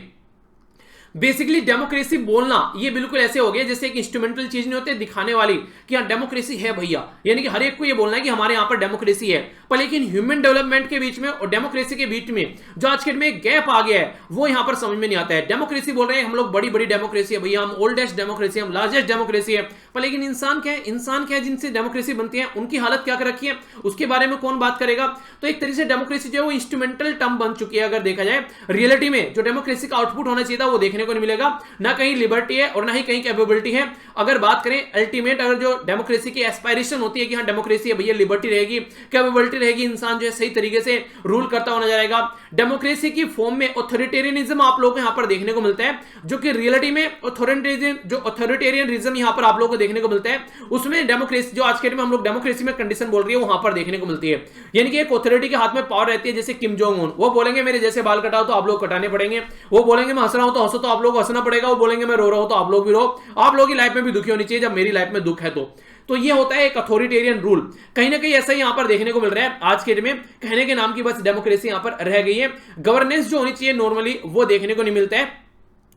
S1: बेसिकली डेमोक्रेसी बोलना ये बिल्कुल ऐसे हो गया जैसे एक इंस्ट्रूमेंटल चीज नहीं होती दिखाने वाली कि हाँ डेमोक्रेसी है भैया, यानी कि हर एक को ये बोलना है कि हमारे यहाँ पर डेमोक्रेसी है। पर लेकिन ह्यूमन डेवलपमेंट के बीच में और डेमोक्रेसी के बीच में जो आज के डेट में एक गैप आ गया है वो यहाँ पर समझ में नहीं आता है। डेमोक्रेसी बोल रहे हैं हम लोग बड़ी बड़ी डेमोक्रेसी है भैया, हम ओल्डेस्ट डेमोक्रेसी, हम लार्जेस्ट डेमोक्रेसी है। पर लेकिन इंसान क्या है? इंसान क्या है जिनसे डेमोक्रेसी बनती है उनकी हालत क्या कर रखी है उसके बारे में कौन बात करेगा? तो एक तरीके से डेमोक्रेसी जो है वो इंस्ट्रूमेंटल टर्म बन चुकी है। अगर देखा जाए रियलिटी में जो डेमोक्रेसी का आउटपुट होना चाहिए था वो देखने को नहीं मिलेगा। ना कहीं लिबर्टी है और ना ही कहीं कैपेबिलिटी है। अगर बात करें अल्टीमेट, अगर जो डेमोक्रेसी की एस्पायरेशन होती है कि हाँ डेमोक्रेसी है भैया, लिबर्टी रहेगी, कैपेबिलिटी रहेगी, इंसान जो है सही तरीके से रूल करता हुआ नजर आएगा। डेमोक्रेसी की फॉर्म में ऑथोरिटेरियनिज्म आप लोगों को यहां पर देखने को मिलता है, जो कि रियलिटी में ऑथोरिटेरियनिज्म यहां पर आप लोगों को देखने को मिलता है। उसमें डेमोक्रेसी जो आज के में हम लोग डेमोक्रेसी में कंडीशन बोल रही है वहां पर देखने को मिलती है। यानी कि एक ऑथोरिटी के हाथ में पावर रहती है, जैसे किम जोंग उन, वो बोलेंगे मेरे जैसे बाल कटाओ तो आप लोग कटाने पड़ेंगे, वो बोलेंगे मैं हंस रहा हूं तो हंसो तो आप लोग को हंसना पड़ेगा, वो बोलेंगे मैं रो रहा हूं तो आप लोग भी रो। आप लोगों की लाइफ में भी दुखी होनी चाहिए जब मेरी लाइफ में दुख है। तो ये होता है एक अथॉरिटेरियन रूल। कहीं ना कहीं ऐसा ही यहां पर देखने को मिल रहा है आज के डेट में। कहने के नाम की बस डेमोक्रेसी यहां पर रह गई है, गवर्नेंस जो होनी चाहिए नॉर्मली वो देखने को नहीं मिलता है।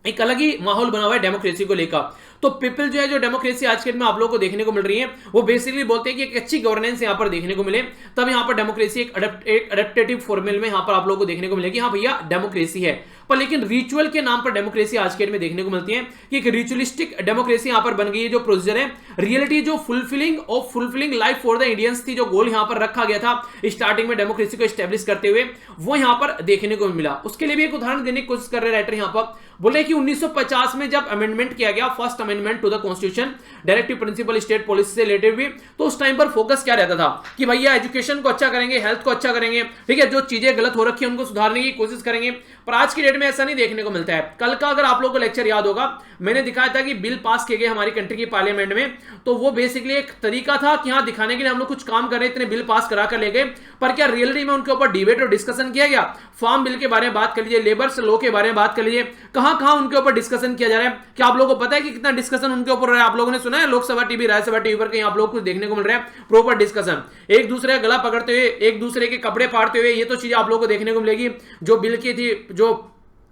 S1: एक अलग ही माहौल बना हुआ है डेमोक्रेसी को लेकर। तो पीपल जो है जो डेमोक्रेसी आज के डेट में आप लोगों को देखने को मिल रही है वो बेसिकली बोलते हैं कि एक अच्छी गवर्नेंस यहां पर देखने को मिले, तब यहां पर डेमोक्रेसी एक अडेप्टेटिव फॉर्मेल में यहां पर आप लोगों को देखने को मिलेगी हाँ भैया डेमोक्रेसी है। पर लेकिन रिचुअल के नाम पर डेमोक्रेसी आज के डेट में देखने को मिलती है कि एक रिचुअलिस्टिक डेमोक्रेसी यहां पर बन गई है। जो प्रोसीजर है रियलिटी जो fulfilling life for the Indians थी, जो गोल यहां पर रखा गया था स्टार्टिंग में डेमोक्रेसी को एस्टेब्लिश करते हुए, वो यहां पर देखने को मिला। उसके लिए भी एक उदाहरण देने की कोशिश कर रहे राइटर यहां पर बोले कि 1950 में जब अमेंडमेंट किया गया, first amendment to the constitution, directive principle state policy से रिलेटेड भी। तो उस टाइम पर फोकस क्या रहता था कि भैया एजुकेशन को अच्छा करेंगे, हेल्थ को अच्छा करेंगे, ठीक है, जो चीजें गलत हो रखी है उनको सुधारने की कोशिश करेंगे। पर आज की डेट में ऐसा नहीं देखने को मिलता है। कल का अगर आप लोगों को लेक्चर याद होगा, मैंने दिखाया था कि बिल पास किए गए हमारी कंट्री की पार्लियामेंट में, तो वो बेसिकली एक तरीका था कि हाँ दिखाने के लिए हम लोग कुछ काम कर रहे हैं, इतने बिल पास करा कर ले गए, पर क्या रियलिटी में उनके ऊपर डिबेट और डिस्कशन किया गया? फार्म बिल के बारे में बात कर लीजिए, लेबर्स लॉ के बारे में बात कर लीजिए, कहां कहां उनके ऊपर डिस्कशन किया जा रहा है। क्या आप लोगों को पता है कि कितना डिस्कशन उनके ऊपर हो रहा है? आप लोगों ने सुना है लोकसभा टीवी, राज्यसभा टीवी पर कहीं आप लोग कुछ देखने को मिल रहा है प्रॉपर डिस्कशन? एक दूसरे का गला पकड़ते हुए, एक दूसरे के कपड़े फाड़ते हुए, ये तो चीजें आप लोगों को देखने को मिलेगी। जो बिल की थी, जो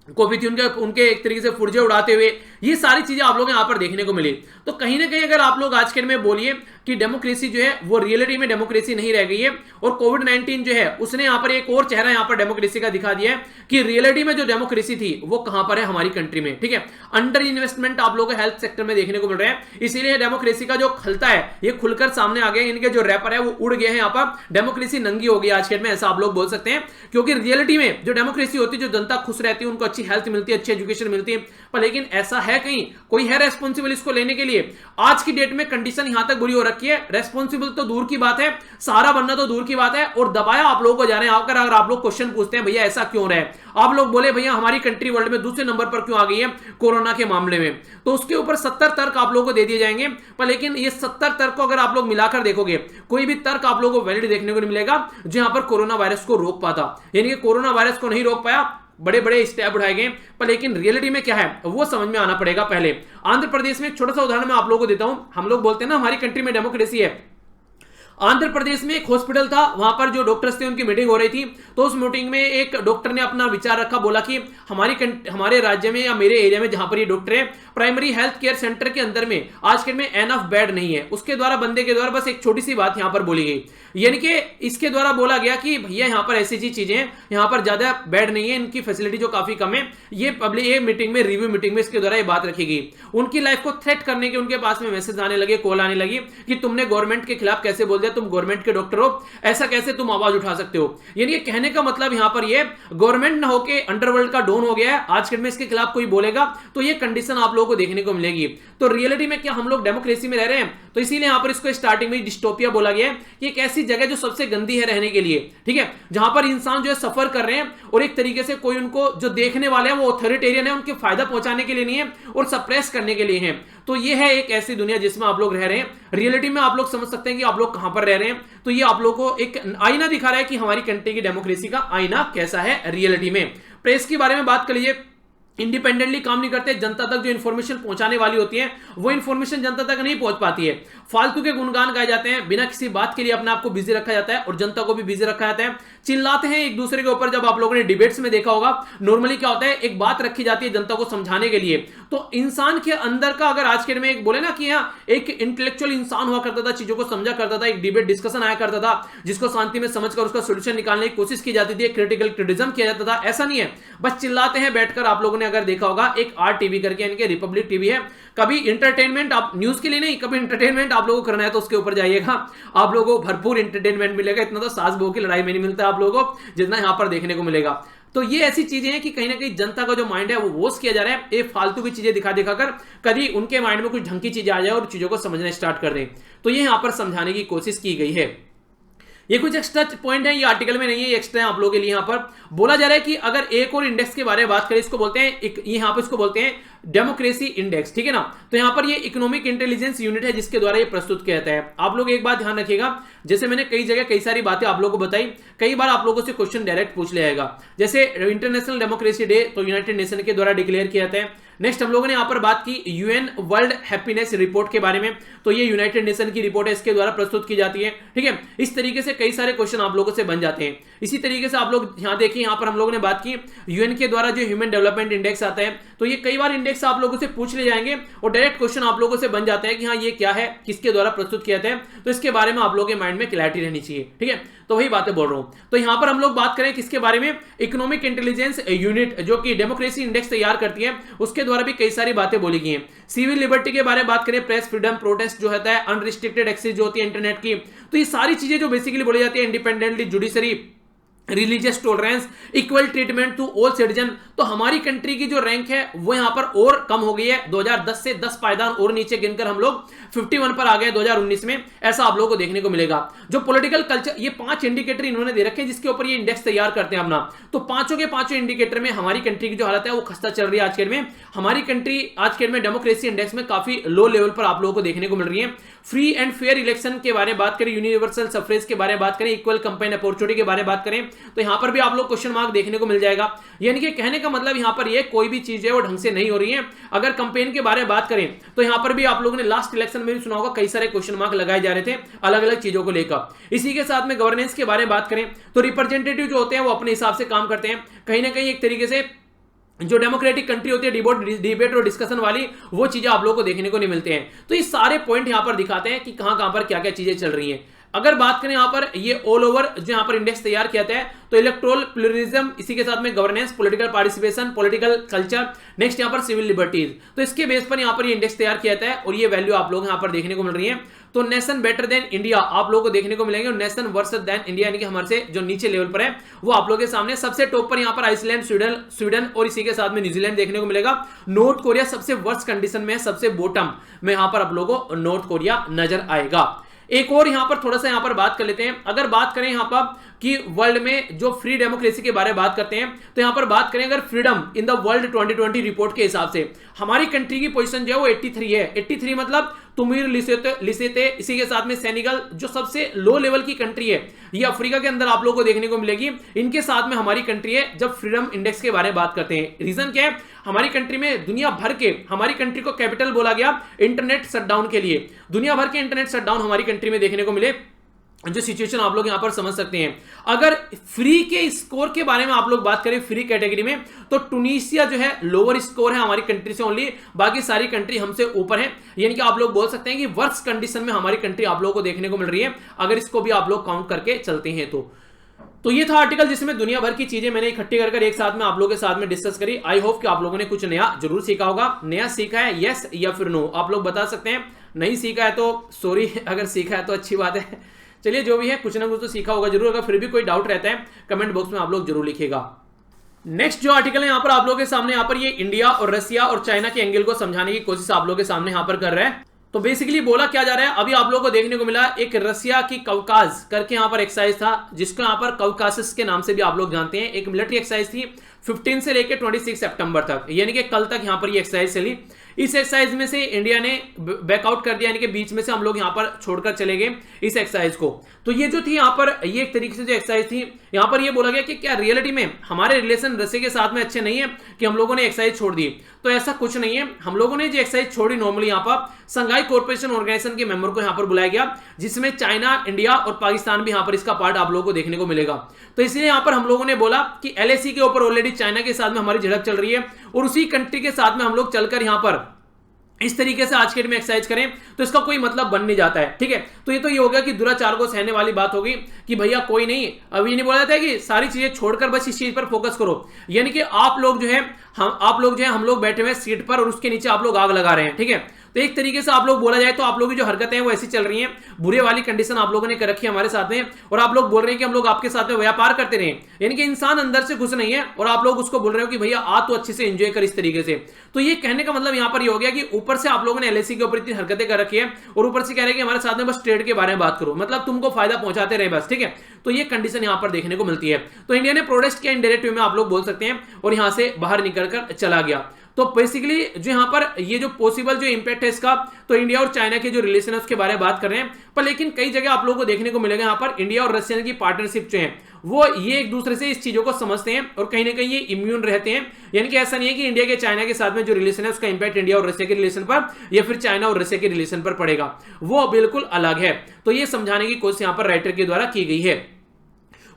S1: कॉपी थी, उनके एक तरीके से पुर्जे उड़ाते हुए, ये सारी चीजें आप लोग यहां पर देखने को मिली। तो कहीं ना कहीं अगर आप लोग आज के में बोलिए कि डेमोक्रेसी जो है वो रियलिटी में डेमोक्रेसी नहीं रह गई है, और कोविड-19 जो है उसने यहां पर एक और चेहरा यहां पर डेमोक्रेसी का दिखा दिया है कि रियलिटी में जो डेमोक्रेसी थी वो कहां पर है हमारी कंट्री में, ठीक है। अंडर इन्वेस्टमेंट आप लोगों को हेल्थ सेक्टर में देखने को मिल रहा है, इसीलिए डेमोक्रेसी का जो खलता है ये खुलकर सामने आ गया, इनके जो रैपर है वो उड़ गए हैं, यहां पर डेमोक्रेसी नंगी हो गई आज के में, ऐसा आप लोग बोल सकते हैं। क्योंकि रियलिटी में जो डेमोक्रेसी होती है, जो जनता खुश रहती है, उनको अच्छी हेल्थ मिलती है, अच्छी एजुकेशन मिलती है, पर लेकिन ऐसा है कहीं कोई है रेस्पॉन्सिबल इसको लेने के लिए? आज की डेट में कंडीशन यहां तक बुरी हो रखी है, रेस्पॉन्सिबल तो दूर की बात है, सहारा बनना तो दूर की बात है, और दबाया आप लोगों को जा रहे हैं। आकर अगर आप लोग क्वेश्चन पूछते हैं भैया ऐसा क्यों रहा है, आप लोग बोले भैया हमारी कंट्री वर्ल्ड में दूसरे नंबर पर क्यों आ गई है कोरोना के मामले में, तो उसके ऊपर 70 तर्क आप लोगों को दे दिए जाएंगे। पर लेकिन ये 70 तर्क को अगर आप लोग मिलाकर देखोगे, कोई भी तर्क आप लोगों को वैलिड देखने को नहीं मिलेगा जो यहां पर कोरोना वायरस को रोक पाता। यानी कि कोरोना वायरस को नहीं रोक पाया, बड़े बड़े स्टेप उठाए गए, पर लेकिन रियलिटी में क्या है वो समझ में आना पड़ेगा। पहले आंध्र प्रदेश में एक छोटा सा उदाहरण मैं आप लोगों को देता हूं। हम लोग बोलते हैं ना हमारी कंट्री में डेमोक्रेसी है, आंध्र प्रदेश में एक हॉस्पिटल था, वहां पर जो डॉक्टर्स थे उनकी मीटिंग हो रही थी, तो उस मीटिंग में एक डॉक्टर ने अपना विचार रखा, बोला कि हमारे राज्य में या मेरे एरिया में जहां पर ये डॉक्टर है, प्राइमरी हेल्थ केयर सेंटर के अंदर में आज के में एनफ बेड नहीं है। उसके द्वारा बंदे के द्वारा बस एक छोटी सी बात यहां पर बोली गई, यानी कि इसके द्वारा बोला गया कि भैया यहां पर ऐसी चीजें हैं, यहां पर ज्यादा बेड नहीं है, इनकी फैसिलिटी जो काफी कम है। ये पब्लिक ये मीटिंग में, रिव्यू मीटिंग में इसके द्वारा ये बात रखी गई। उनकी लाइफ को थ्रेट करने के उनके पास में मैसेज आने लगे, कॉल आने लगी कि तुमने गवर्नमेंट के खिलाफ कैसे बोल दिया, तुम गवर्नमेंट के डॉक्टर हो, ऐसा कैसे तुम आवाज उठा सकते हो। यानी ये कहने का मतलब यहां पर ये गवर्नमेंट ना होके अंडरवर्ल्ड का डॉन हो गया है। आज के में इसके खिलाफ कोई बोलेगा तो ये कंडीशन आप लोगों को देखने को मिलेगी। तो रियलिटी में क्या हम लोग डेमोक्रेसी में रह रहे हैं? तो इसीलिए यहां पर इसको स्टार्टिंग में डिस्टोपिया बोला गया है कि एक ऐसी जगह जो सबसे गंदी है रहने के लिए, ठीक है, जहां पर इंसान जो है सफर कर रहे हैं, और एक तरीके से कोई उनको जो देखने वाले हैं वो ऑथोरिटेरियन है, उनके फायदा पहुंचाने के लिए नहीं है और सप्रेस करने के लिए है। तो ये है एक ऐसी दुनिया जिसमें आप लोग रह रहे हैं। रियलिटी में आप लोग समझ सकते हैं कि आप लोग कहां पर रह रहे हैं। तो ये आप लोग को एक आईना दिखा रहा है कि हमारी कंट्री की डेमोक्रेसी का आईना कैसा है रियलिटी में। प्रेस के बारे में बात कर लीजिए, इंडिपेंडेंटली काम नहीं करते, जनता तक जो इन्फॉर्मेशन पहुंचाने वाली होती है वो इन्फॉर्मेशन जनता तक नहीं पहुंच पाती है। फालतू के गुणगान गाए जाते हैं, बिना किसी बात के लिए अपने आप को बिजी रखा जाता है और जनता को भी बिजी रखा जाता है। चिल्लाते हैं एक दूसरे के ऊपर। जब आप लोगों ने डिबेट्स में देखा होगा, नॉर्मली क्या होता है, एक बात रखी जाती है जनता को समझाने के लिए। तो इंसान के अंदर का अगर आज के में एक बोले ना कि यहाँ एक इंटेलेक्चुअल इंसान हुआ करता था, चीजों को समझा करता था, एक डिबेट डिस्कशन आया करता था जिसको शांति में समझकर उसका सोल्यूशन निकालने की कोशिश की जाती थी, क्रिटिकल क्रिटिसिज्म किया जाता था। ऐसा नहीं है बस चिल्लाते हैं बैठकर। आप लोगों ने अगर देखा होगा, एक आर टीवी करके यानी कि रिपब्लिक टीवी है, कभी इंटरटेनमेंट, आप न्यूज के लिए नहीं, कभी इंटरटेनमेंट आप लोगों को करना है तो उसके ऊपर जाइएगा, आप लोगों को भरपूर इंटरटेनमेंट मिलेगा। इतना तो सास बहू की लड़ाई में नहीं मिलता आप लोगों को जितना यहां पर देखने को मिलेगा। तो ये ऐसी चीजें हैं कि कहीं ना कहीं जनता का जो माइंड है वो वॉश किया जा रहा है, ये फालतू की चीजें दिखा दिखाकर कभी उनके माइंड में कुछ ढंग की चीजें आ जाए और चीजों को समझना स्टार्ट कर दें। तो ये यहां पर समझाने की कोशिश की गई है। ये कुछ एक्स्ट्रा पॉइंट है, ये आर्टिकल में नहीं है, ये एक्स्ट्रा है आप लोगों के लिए। यहां पर बोला जा रहा है कि अगर एक और इंडेक्स के बारे में बात करें, इसको बोलते हैं यहां पर इसको बोलते हैं डेमोक्रेसी इंडेक्स, ठीक है ना। तो यहां पर ये इकोनॉमिक इंटेलिजेंस यूनिट है जिसके द्वारा ये प्रस्तुत किया जाता है। आप लोग एक बात ध्यान रखिएगा, जैसे मैंने कई जगह कई सारी बातें आप लोगों को बताई, कई बार आप लोगों से क्वेश्चन डायरेक्ट पूछ लिया जाएगा। जैसे इंटरनेशनल डेमोक्रेसी डे तो यूनाइटेड नेशन के द्वारा डिक्लेयर किया जाता है। नेक्स्ट हम लोगों ने यहां पर बात की यूएन वर्ल्ड हैप्पीनेस रिपोर्ट के बारे में, तो ये यूनाइटेड नेशन की रिपोर्ट है, इसके द्वारा प्रस्तुत की जाती है, ठीक है। इस तरीके से कई सारे क्वेश्चन आप लोगों से बन जाते हैं। इसी तरीके से आप लोग यहां देखिए, यहां पर हम लोगों ने बात की यूएन के द्वारा जो ह्यूमन डेवलपमेंट इंडेक्स आता है, तो ये कई बार इंडेक्स आप लोगों से पूछ ले जाएंगे और डायरेक्ट क्वेश्चन आप लोगों से बन जाता है कि हाँ ये क्या है, किसके द्वारा प्रस्तुत किया जाता है। तो इसके बारे में आप लोगों के माइंड में क्लैरिटी रहनी चाहिए, ठीक है। तो वही बातें बोल रहा हूं। तो यहां पर हम लोग बात करें किसके बारे में, इकोनॉमिक इंटेलिजेंस यूनिट जो कि डेमोक्रेसी इंडेक्स तैयार करती है, उसके द्वारा भी कई सारी बातें बोली गई हैं। सिविल लिबर्टी के बारे में बात करें, प्रेस फ्रीडम, प्रोटेस्ट जो होता है, अनरिस्ट्रिक्टेड एक्सेस जो होती है इंटरनेट की, तो ये सारी चीजें जो बेसिकली बोली जाती है, independently judiciary, religious tolerance, equal treatment to all citizen, तो हमारी कंट्री की जो रैंक है वो यहां पर और कम हो गई है। 2010 से 10 पायदान और नीचे गिनकर हम लोग 51 पर आ गए 2019 में, ऐसा आप लोगों को देखने को मिलेगा। जो पॉलिटिकल कल्चर, ये 5 इंडिकेटर इन्होंने दे रखे हैं जिसके ऊपर ये इंडेक्स तैयार करते हैं अपना। तो पांचों के पांचों इंडिकेटर में हमारी कंट्री की जो हालत है वो खस्ता चल रही है आज के डेट में। हमारी कंट्री आज के डेट में डेमोक्रेसी इंडेक्स में काफी लो लेवल पर आप लोगों को देखने को मिल रही है। फ्री एंड फेयर इलेक्शन के बारे में बात करें, यूनिवर्सल सफरेज के बारे में बात करें, इक्वल कंपेन अपॉर्चुनिटी के बारे में बात करें, तो यहां पर भी आप लोग क्वेश्चन मार्क देखने को मिल जाएगा। यानी कि कहने का मतलब यहां पर ये कोई भी चीज है वो ढंग से नहीं हो रही है। अगर कंपेन के बारे में बात करें तो यहां पर भी आप लोगों ने लास्ट इलेक्शन में भी सुना होगा, कई सारे क्वेश्चन मार्क लगाए जा रहे थे अलग अलग चीजों को लेकर। इसी के साथ में गवर्नेंस के बारे में बात करें तो रिप्रेजेंटेटिव जो होते हैं वो अपने हिसाब से काम करते हैं। कहीं ना कहीं एक तरीके से जो डेमोक्रेटिक कंट्री होती है डिबेट और डिस्कशन वाली, वो चीजें आप लोगों को देखने को नहीं मिलते हैं। तो ये सारे पॉइंट यहां पर दिखाते हैं कि कहां पर क्या क्या चीजें चल रही हैं। अगर बात करें यहां पर ये ऑल ओवर जो यहां पर इंडेक्स तैयार किया है, तो इलेक्टोरल प्लुरलिज्म, इसी के साथ में governance, political participation, political culture, next यहां पर सिविल लिबर्टीज, तो इसके बेस पर यहां पर ये इंडेक्स तैयार किया है और ये वैल्यू आप लोग यहां पर देखने को मिल रही है। तो नेशन बेटर देन इंडिया आप लोगों को देखने को मिलेंगे और नेशन वर्सेस देन इंडिया यानी कि हमारे से जो नीचे लेवल पर है वो आप लोगों के सामने। सबसे टॉप पर यहां पर आइसलैंड, स्वीडन और इसी के साथ में न्यूजीलैंड देखने को मिलेगा। नॉर्थ कोरिया सबसे वर्स्ट कंडीशन में है, सबसे बॉटम में यहां पर आप लोगों को नॉर्थ कोरिया नजर आएगा। एक और यहां पर थोड़ा सा यहां पर बात कर लेते हैं। अगर बात करें यहां पर कि वर्ल्ड में जो फ्री डेमोक्रेसी के बारे में बात करते हैं, तो यहां पर बात करें अगर freedom in the world 2020 report के हिसाब से हमारी कंट्री की पोजीशन जो है वो 83 है। 83 मतलब तुमीर, लिसेते, इसी के साथ में सेनेगल जो सबसे लो लेवल की कंट्री है, ये अफ्रीका के अंदर आप लोगों को देखने को मिलेगी। इनके साथ में हमारी कंट्री है जब फ्रीडम इंडेक्स के बारे में बात करते हैं। रीजन क्या है, हमारी कंट्री में दुनिया भर के, हमारी कंट्री को कैपिटल बोला गया इंटरनेट शटडाउन के लिए। दुनिया भर के इंटरनेट शटडाउन हमारी कंट्री में देखने को मिले, जो सिचुएशन आप लोग यहां पर समझ सकते हैं। अगर फ्री के स्कोर के बारे में आप लोग बात करें फ्री कैटेगरी में, तो टुनीशिया जो है लोअर स्कोर है हमारी कंट्री से ओनली, बाकी सारी कंट्री हमसे ऊपर है। यानी कि आप लोग बोल सकते हैं कि वर्स्ट कंडीशन में हमारी कंट्री आप लोगों को देखने को मिल रही है, अगर इसको भी आप लोग काउंट करके चलते हैं तो ये था आर्टिकल जिसमें दुनिया भर की चीजें मैंने इकट्ठी कर एक साथ में आप लोगों के साथ में डिस्कस करी। आई होप कि आप लोगों ने कुछ नया जरूर सीखा होगा। नया सीखा है यस या फिर नो, आप लोग बता सकते हैं। नहीं सीखा है तो सॉरी, अगर सीखा है तो अच्छी बात है। चलिए जो भी है कुछ ना कुछ तो सीखा होगा जरूर। अगर फिर भी कोई डाउट रहता है कमेंट बॉक्स में आप लोग जरूर लिखिएगा। नेक्स्ट जो आर्टिकल है यहाँ पर आप लोगों के सामने, यहाँ पर ये इंडिया और रसिया और चाइना के एंगल को समझाने की कोशिश आप लोगों के सामने यहाँ पर कर रहे हैं। तो बेसिकली बोला क्या जा रहा है, अभी आप लोगों को देखने को मिला एक रसिया की कवकाज करके यहाँ पर एक्सरसाइज था, जिसको यहाँ पर कवकासस के नाम से भी आप लोग जानते हैं। एक मिलिट्री एक्सरसाइज थी 15 से लेकर 26 सितंबर तक, यानी कि कल तक यहाँ पर ये एक्सरसाइज चली। इस एक्सरसाइज में से इंडिया ने बैकआउट कर दिया, यानी कि बीच में से हम लोग यहाँ पर छोड़कर चले गए इस एक्सरसाइज को। तो ये जो थी यहाँ पर, ये एक तरीके से जो एक्सरसाइज थी, यहाँ पर ये बोला गया कि क्या रियलिटी में हमारे रिलेशन रसिया के साथ में अच्छे नहीं है कि हम लोगों ने एक्सरसाइज छोड़ दी। तो ऐसा कुछ नहीं है, हम लोगों ने जो एक्सरसाइज छोड़ी नॉर्मली यहाँ पर संघाई कोऑपरेशन ऑर्गेनाइजेशन के मेंबर को यहाँ पर बुलाया गया, जिसमें चाइना, इंडिया और पाकिस्तान भी यहाँ पर इसका पार्ट आप लोगों को देखने को मिलेगा। तो इसलिए यहाँ पर हम लोगों ने बोला कि LAC के ऊपर ऑलरेडी चाइना के साथ में हमारी झड़प चल रही है और उसी कंट्री के साथ में हम लोग चलकर यहाँ पर इस तरीके से आज के डेट में एक्सरसाइज करें तो इसका कोई मतलब बन नहीं जाता है। ठीक है, तो ये हो गया कि दुराचार को सहने वाली बात होगी कि भैया कोई नहीं, अभी नहीं बोला जाता है कि सारी चीजें छोड़कर बस इस चीज पर फोकस करो। यानी कि आप लोग जो है हम लोग बैठे हुए सीट पर और उसके नीचे आप लोग आग लगा रहे हैं। ठीक है, तो एक तरीके से आप लोग बोला जाए तो आप लोग की जो हरकतें हैं वो ऐसी चल रही हैं, बुरे वाली कंडीशन आप लोगों ने कर रखी है हमारे साथ में, और आप लोग बोल रहे हैं कि हम लोग आपके साथ में व्यापार करते रहे। यानी कि इंसान अंदर से खुश नहीं है और आप लोग उसको बोल रहे हो कि भैया आ तो अच्छे से एंजॉय कर इस तरीके से। तो ये कहने का मतलब यहाँ पर ये हो गया कि ऊपर से आप लोगों ने LAC के ऊपर इतनी हरकतें कर रखी है और ऊपर से कह रहे हैं कि हमारे साथ में बस ट्रेड के बारे में बात करो, मतलब तुमको फायदा पहुंचाते रहे बस। ठीक है, तो ये कंडीशन यहाँ पर देखने को मिलती है। तो इंडिया ने प्रोटेस्ट किया इनडायरेक्ट वे में आप लोग बोल सकते हैं, और यहाँ से बाहर निकलकर चला गया। तो बेसिकली जो यहाँ पर ये जो पॉसिबल जो इंपैक्ट है इसका, तो इंडिया और चाइना के जो रिलेशन है उसके बारे में बात कर रहे हैं। पर लेकिन कई जगह आप लोगों को देखने को मिलेगा यहाँ पर इंडिया और रशिया की पार्टनरशिप जो है वो ये एक दूसरे से इस चीजों को समझते हैं और कहीं ना कहीं ये इम्यून रहते हैं। यानी कि ऐसा नहीं है कि इंडिया के चाइना के साथ में जो रिलेशन है उसका इंपैक्ट इंडिया और रशिया के रिलेशन पर या फिर चाइना और रशिया के रिलेशन पर पड़ेगा, वो बिल्कुल अलग है। तो ये समझाने की कोशिश यहाँ पर राइटर के द्वारा की गई है।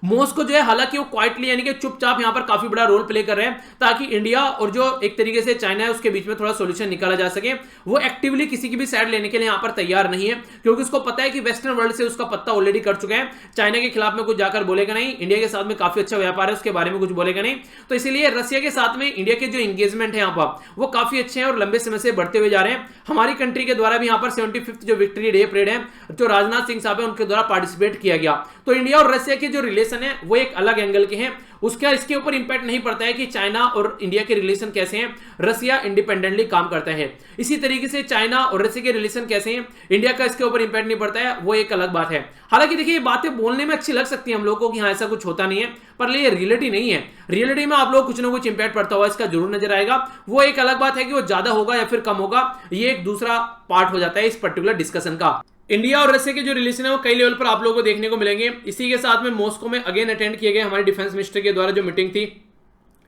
S1: मॉस्को जो है हालांकि वो क्वाइटली यानी कि चुपचाप यहां पर काफी बड़ा रोल प्ले कर रहे हैं, ताकि इंडिया और जो एक तरीके से चाइना है उसके बीच में थोड़ा सॉल्यूशन निकाला जा सके। वो एक्टिवली किसी की भी साइड लेने के लिए यहां पर तैयार नहीं है, क्योंकि उसको पता है कि वेस्टर्न वर्ल्ड से उसका पत्ता ऑलरेडी कर चुका है। चाइना के खिलाफ में कुछ जाकर बोलेगा नहीं, इंडिया के साथ में काफी अच्छा व्यापार है उसके बारे में कुछ बोलेगा नहीं। तो इसीलिए रशिया के साथ में इंडिया के जो एंगेजमेंट है यहाँ पर वो काफी अच्छे हैं और लंबे समय से बढ़ते हुए जा रहे हैं। हमारी कंट्री के द्वारा भी यहाँ पर 75th जो विक्ट्री डे परेड है जो राजनाथ सिंह साहब है उनके द्वारा पार्टिसिपेट किया गया। तो इंडिया और रशिया के जो रिलेशन है वो एक अलग एंगल के हैं उसका इसके ऊपर इंपैक्ट नहीं पड़ता है कि चाइना और इंडिया के रिलेशन कैसे हैं, रसिया इंडिपेंडेंटली काम करता है। इसी तरीके से चाइना और रसिया के रिलेशन कैसे हैं, इंडिया का इसके ऊपर इंपैक्ट नहीं पड़ता है, वो एक अलग बात है। हालांकि देखिए ये बातें बोलने में अच्छी लग सकती है हम लोगों को कि हाँ ऐसा कुछ होता नहीं है, पर ये रियलिटी नहीं है। रियलिटी में आप लोग कुछ ना कुछ इंपैक्ट पड़ता हुआ इसका जरूर नजर आएगा। वो एक अलग बात है कि वो ज्यादा होगा या फिर कम होगा, ये एक दूसरा पार्ट हो जाता है इस पर्टिकुलर डिस्कशन का। इंडिया और रशिया के जो रिलेशन है वो कई लेवल पर आप लोगों को देखने को मिलेंगे। इसी के साथ में मॉस्को में अगेन अटेंड किए गए हमारे डिफेंस मिनिस्टर के द्वारा जो मीटिंग थी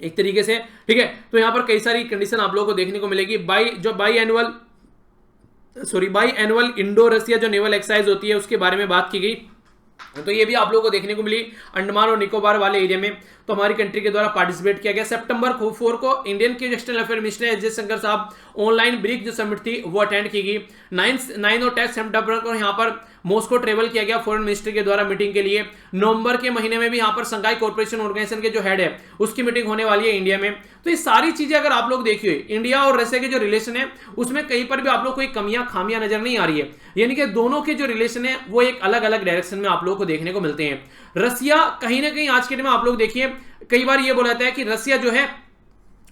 S1: एक तरीके से, ठीक है। तो यहां पर कई सारी कंडीशन आप लोगों को देखने को मिलेगी। बाई एनुअल इंडो रसिया जो नेवल एक्सरसाइज होती है उसके बारे में बात की गई। तो ये भी आप लोगों को देखने को मिली अंडमान और निकोबार वाले एरिया में, तो हमारी कंट्री के द्वारा पार्टिसिपेट किया गया। सितंबर 4 को इंडियन के external affair minister S Jaishankar साहब ऑनलाइन ब्रिक जो समिट थी वो अटेंड की गई। 9 और 10 सितंबर को यहाँ पर मॉस्को ट्रेवल किया गया फॉरेन मिनिस्टर के द्वारा मीटिंग के लिए। नवंबर के महीने में भी यहाँ पर संघाई कॉर्पोरेशन ऑर्गेनाइजेशन के जो हेड है उसकी मीटिंग होने वाली है इंडिया में। तो ये सारी चीजें अगर आप लोग देखिए, इंडिया और रशिया के जो रिलेशन है उसमें कहीं पर भी आप लोग कोई कमियां खामियां नजर नहीं आ रही है, यानी कि दोनों के जो रिलेशन है वो एक अलग अलग डायरेक्शन में आप लोग को देखने को मिलते हैं। रसिया कहीं ना कहीं आज के दिन में आप लोग देखिए कई बार ये बोला जाता है कि रसिया जो है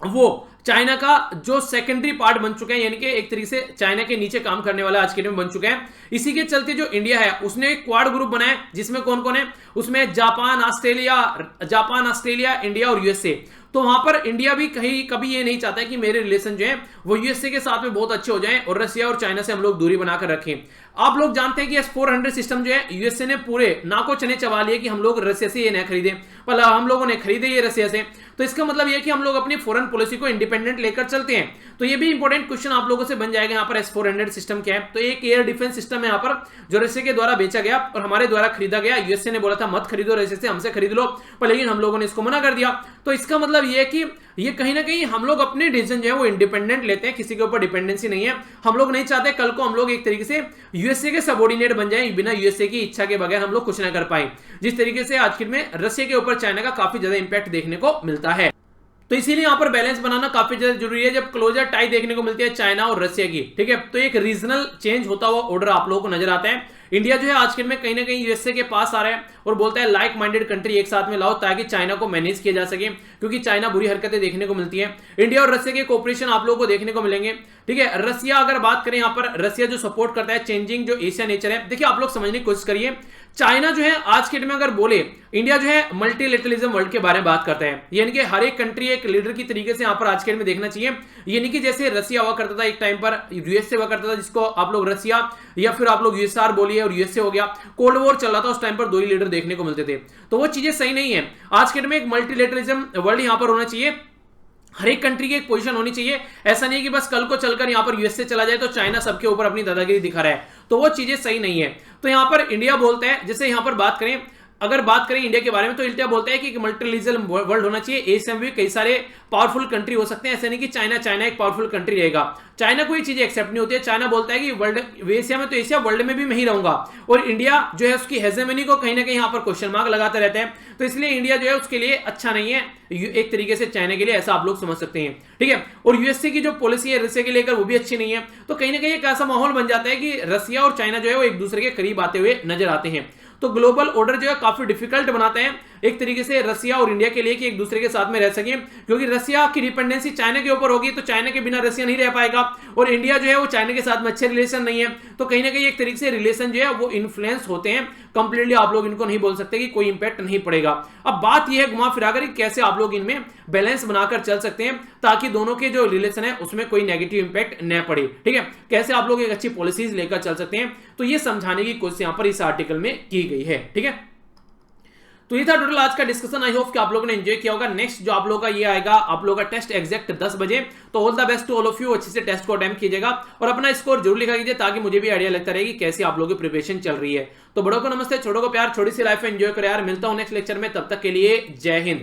S1: वो चाइना का जो सेकेंडरी पार्ट बन चुके हैं, यानी कि एक तरीके से चाइना के नीचे काम करने वाला आज के दिन बन चुके हैं। इसी के चलते जो इंडिया है उसने एक क्वाड ग्रुप बनाया जिसमें कौन कौन है, उसमें जापान, ऑस्ट्रेलिया, इंडिया और यूएसए। तो वहां पर इंडिया भी कहीं कभी ये नहीं चाहता है कि मेरे रिलेशन जो है वो यूएसए के साथ में बहुत अच्छे हो जाएं और रशिया और चाइना से हम लोग दूरी बनाकर रखें। आप लोग जानते हैं कि S-400 सिस्टम जो है यूएसए ने पूरे नाको चने चबा लिए कि हम लोग रशिया से ये न खरीदें, पर हम लोगों ने खरीदे ये रशिया से। तो इसका मतलब ये कि हम लोग अपनी फॉरेन पॉलिसी को इंडिपेंडेंट लेकर चलते हैं। तो ये भी इंपॉर्टेंट क्वेश्चन आप लोगों से बन जाएगा यहाँ पर S-400 सिस्टम क्या है। तो एक एयर डिफेंस सिस्टम है यहाँ पर जो रशिया के द्वारा बेचा गया और हमारे द्वारा खरीदा गया। यूएसए ने बोला था मत खरीदो रशिया से, हमसे खरीद लो, पर लेकिन हम लोगों ने इसको मना कर दिया। तो इसका मतलब ये है कि ये कहीं ना कहीं हम लोग अपने डिसीजन जो है वो इंडिपेंडेंट लेते हैं, किसी के ऊपर डिपेंडेंसी नहीं है। हम लोग नहीं चाहते कल को हम लोग एक तरीके से यूएसए के सबऑर्डिनेट बन जाए, बिना यूएसए की इच्छा के बगैर हम लोग कुछ ना कर पाए, जिस तरीके से आज में रशिया के ऊपर चाइना का काफी ज्यादा इंपैक्ट देखने को मिलता है। तो इसीलिए यहां पर बैलेंस बनाना काफी ज्यादा जरूरी है। जब क्लोजर टाई देखने को मिलती है चाइना और रशिया की, ठीक है, तो एक रीजनल चेंज होता हुआ ऑर्डर आप लोगों को नजर आता है। इंडिया जो है आज के में कहीं ना कहीं यूएसए के पास आ रहा है और बोलता है लाइक माइंडेड कंट्री एक साथ में लाओ ताकि चाइना को मैनेज किया जा सके, क्योंकि चाइना बुरी हरकतें देखने को मिलती है। इंडिया और रशिया के कोऑपरेशन आप लोगों को देखने को मिलेंगे, ठीक है। रशिया अगर बात करें यहाँ पर, रशिया जो सपोर्ट करता है चेंजिंग जो एशिया नेचर है। देखिए आप लोग समझने की कोशिश करिए, चाइना जो है आज के डेट में अगर बोले, इंडिया जो है मल्टीलेटरलिज्म वर्ल्ड के बारे में बात करता है, यानी कि हर एक कंट्री एक लीडर की तरीके से यहाँ पर आज के डेट में देखना चाहिए। यानी कि जैसे रशिया हुआ करता था एक टाइम पर, यूएसए हुआ करता था जिसको आप लोग रशिया या फिर आप लोग यूएसआर बोलिए और यूएसए हो गया। कोल्ड वॉर चल रहा था उस टाइम पर, दो ही लीडर देखने को मिलते थे। तो वो चीजें सही नहीं है। आज के डेट में एक मल्टीलेटरलिज्म वर्ल्ड यहाँ पर होना चाहिए, हर एक कंट्री की एक पोजीशन होनी चाहिए। ऐसा नहीं है कि बस कल को चलकर यहां पर यूएसए चला जाए तो चाइना सबके ऊपर अपनी दादागिरी दिखा रहा है, तो वो चीजें सही नहीं है। तो यहां पर इंडिया बोलता है, जैसे यहां पर बात करें, अगर बात करें इंडिया के बारे में, तो इंडिया बोलता है कि मल्टीलिजल वर्ल्ड होना चाहिए। एशिया में भी कई सारे पावरफुल कंट्री हो सकते हैं, ऐसा नहीं कि चाइना एक पावरफुल कंट्री रहेगा। चाइना को ये चीजें एक्सेप्ट नहीं होती है। चाइना बोलता है कि वर्ल्ड एशिया में तो एशिया, वर्ल्ड में भी मैं ही रहूंगा। और इंडिया जो है उसकी हेजेमनी को कहीं ना कहीं यहाँ पर क्वेश्चन मार्क लगाता रहता है। तो इसलिए इंडिया जो है उसके लिए अच्छा नहीं है, एक तरीके से चाइना के लिए, ऐसा आप लोग समझ सकते हैं, ठीक है। और यूएसए की जो पॉलिसी है रशिया के लेकर वो भी अच्छी नहीं है। तो कहीं ना कहीं एक ऐसा माहौल बन जाता है कि रशिया और चाइना जो है वो एक दूसरे के करीब आते हुए नजर आते हैं। तो ग्लोबल ऑर्डर जो है काफी डिफिकल्ट बनाते हैं एक तरीके से रशिया और इंडिया के लिए कि एक दूसरे के साथ में रह सके, क्योंकि रशिया की डिपेंडेंसी चाइना के ऊपर होगी तो चाइना के बिना रशिया नहीं रह पाएगा। और इंडिया जो है वो चाइना के साथ में अच्छे रिलेशन नहीं है, तो कहीं ना कहीं एक तरीके से रिलेशन जो है वो इन्फ्लुएंस होते हैं कंप्लीटली। आप लोग इनको नहीं बोल सकते कि कोई इंपैक्ट नहीं पड़ेगा। अब बात यह है घुमा फिराकर कैसे आप लोग इनमें बैलेंस बनाकर चल सकते हैं ताकि दोनों के जो रिलेशन है उसमें कोई नेगेटिव इंपैक्ट न पड़े, ठीक है। कैसे आप लोग एक अच्छी पॉलिसीज लेकर चल सकते हैं, तो ये समझाने की कोशिश यहां पर इस आर्टिकल में की गई है, ठीक है। तो ये था टोटल आज का डिस्कशन। आई होप कि आप लोगों ने एंजॉय किया होगा। नेक्स्ट जो आप लोगों का ये आएगा, आप लोगों का टेस्ट एग्जैक्ट 10 बजे। तो all the best to all of you, अच्छे से टेस्ट को अटेम्प्ट कीजिएगा और अपना स्कोर जरूर लिखा कीजिए ताकि मुझे भी आइडिया लगता रहे कि कैसे आप लोगों की प्रिपरेशन चल रही है। तो बड़ों को नमस्ते, छोटों को प्यार, छोटी सी लाइफ एंजॉय करें यार। मिलता हूं नेक्स्ट लेक्चर में, तब तक के लिए जय हिंद।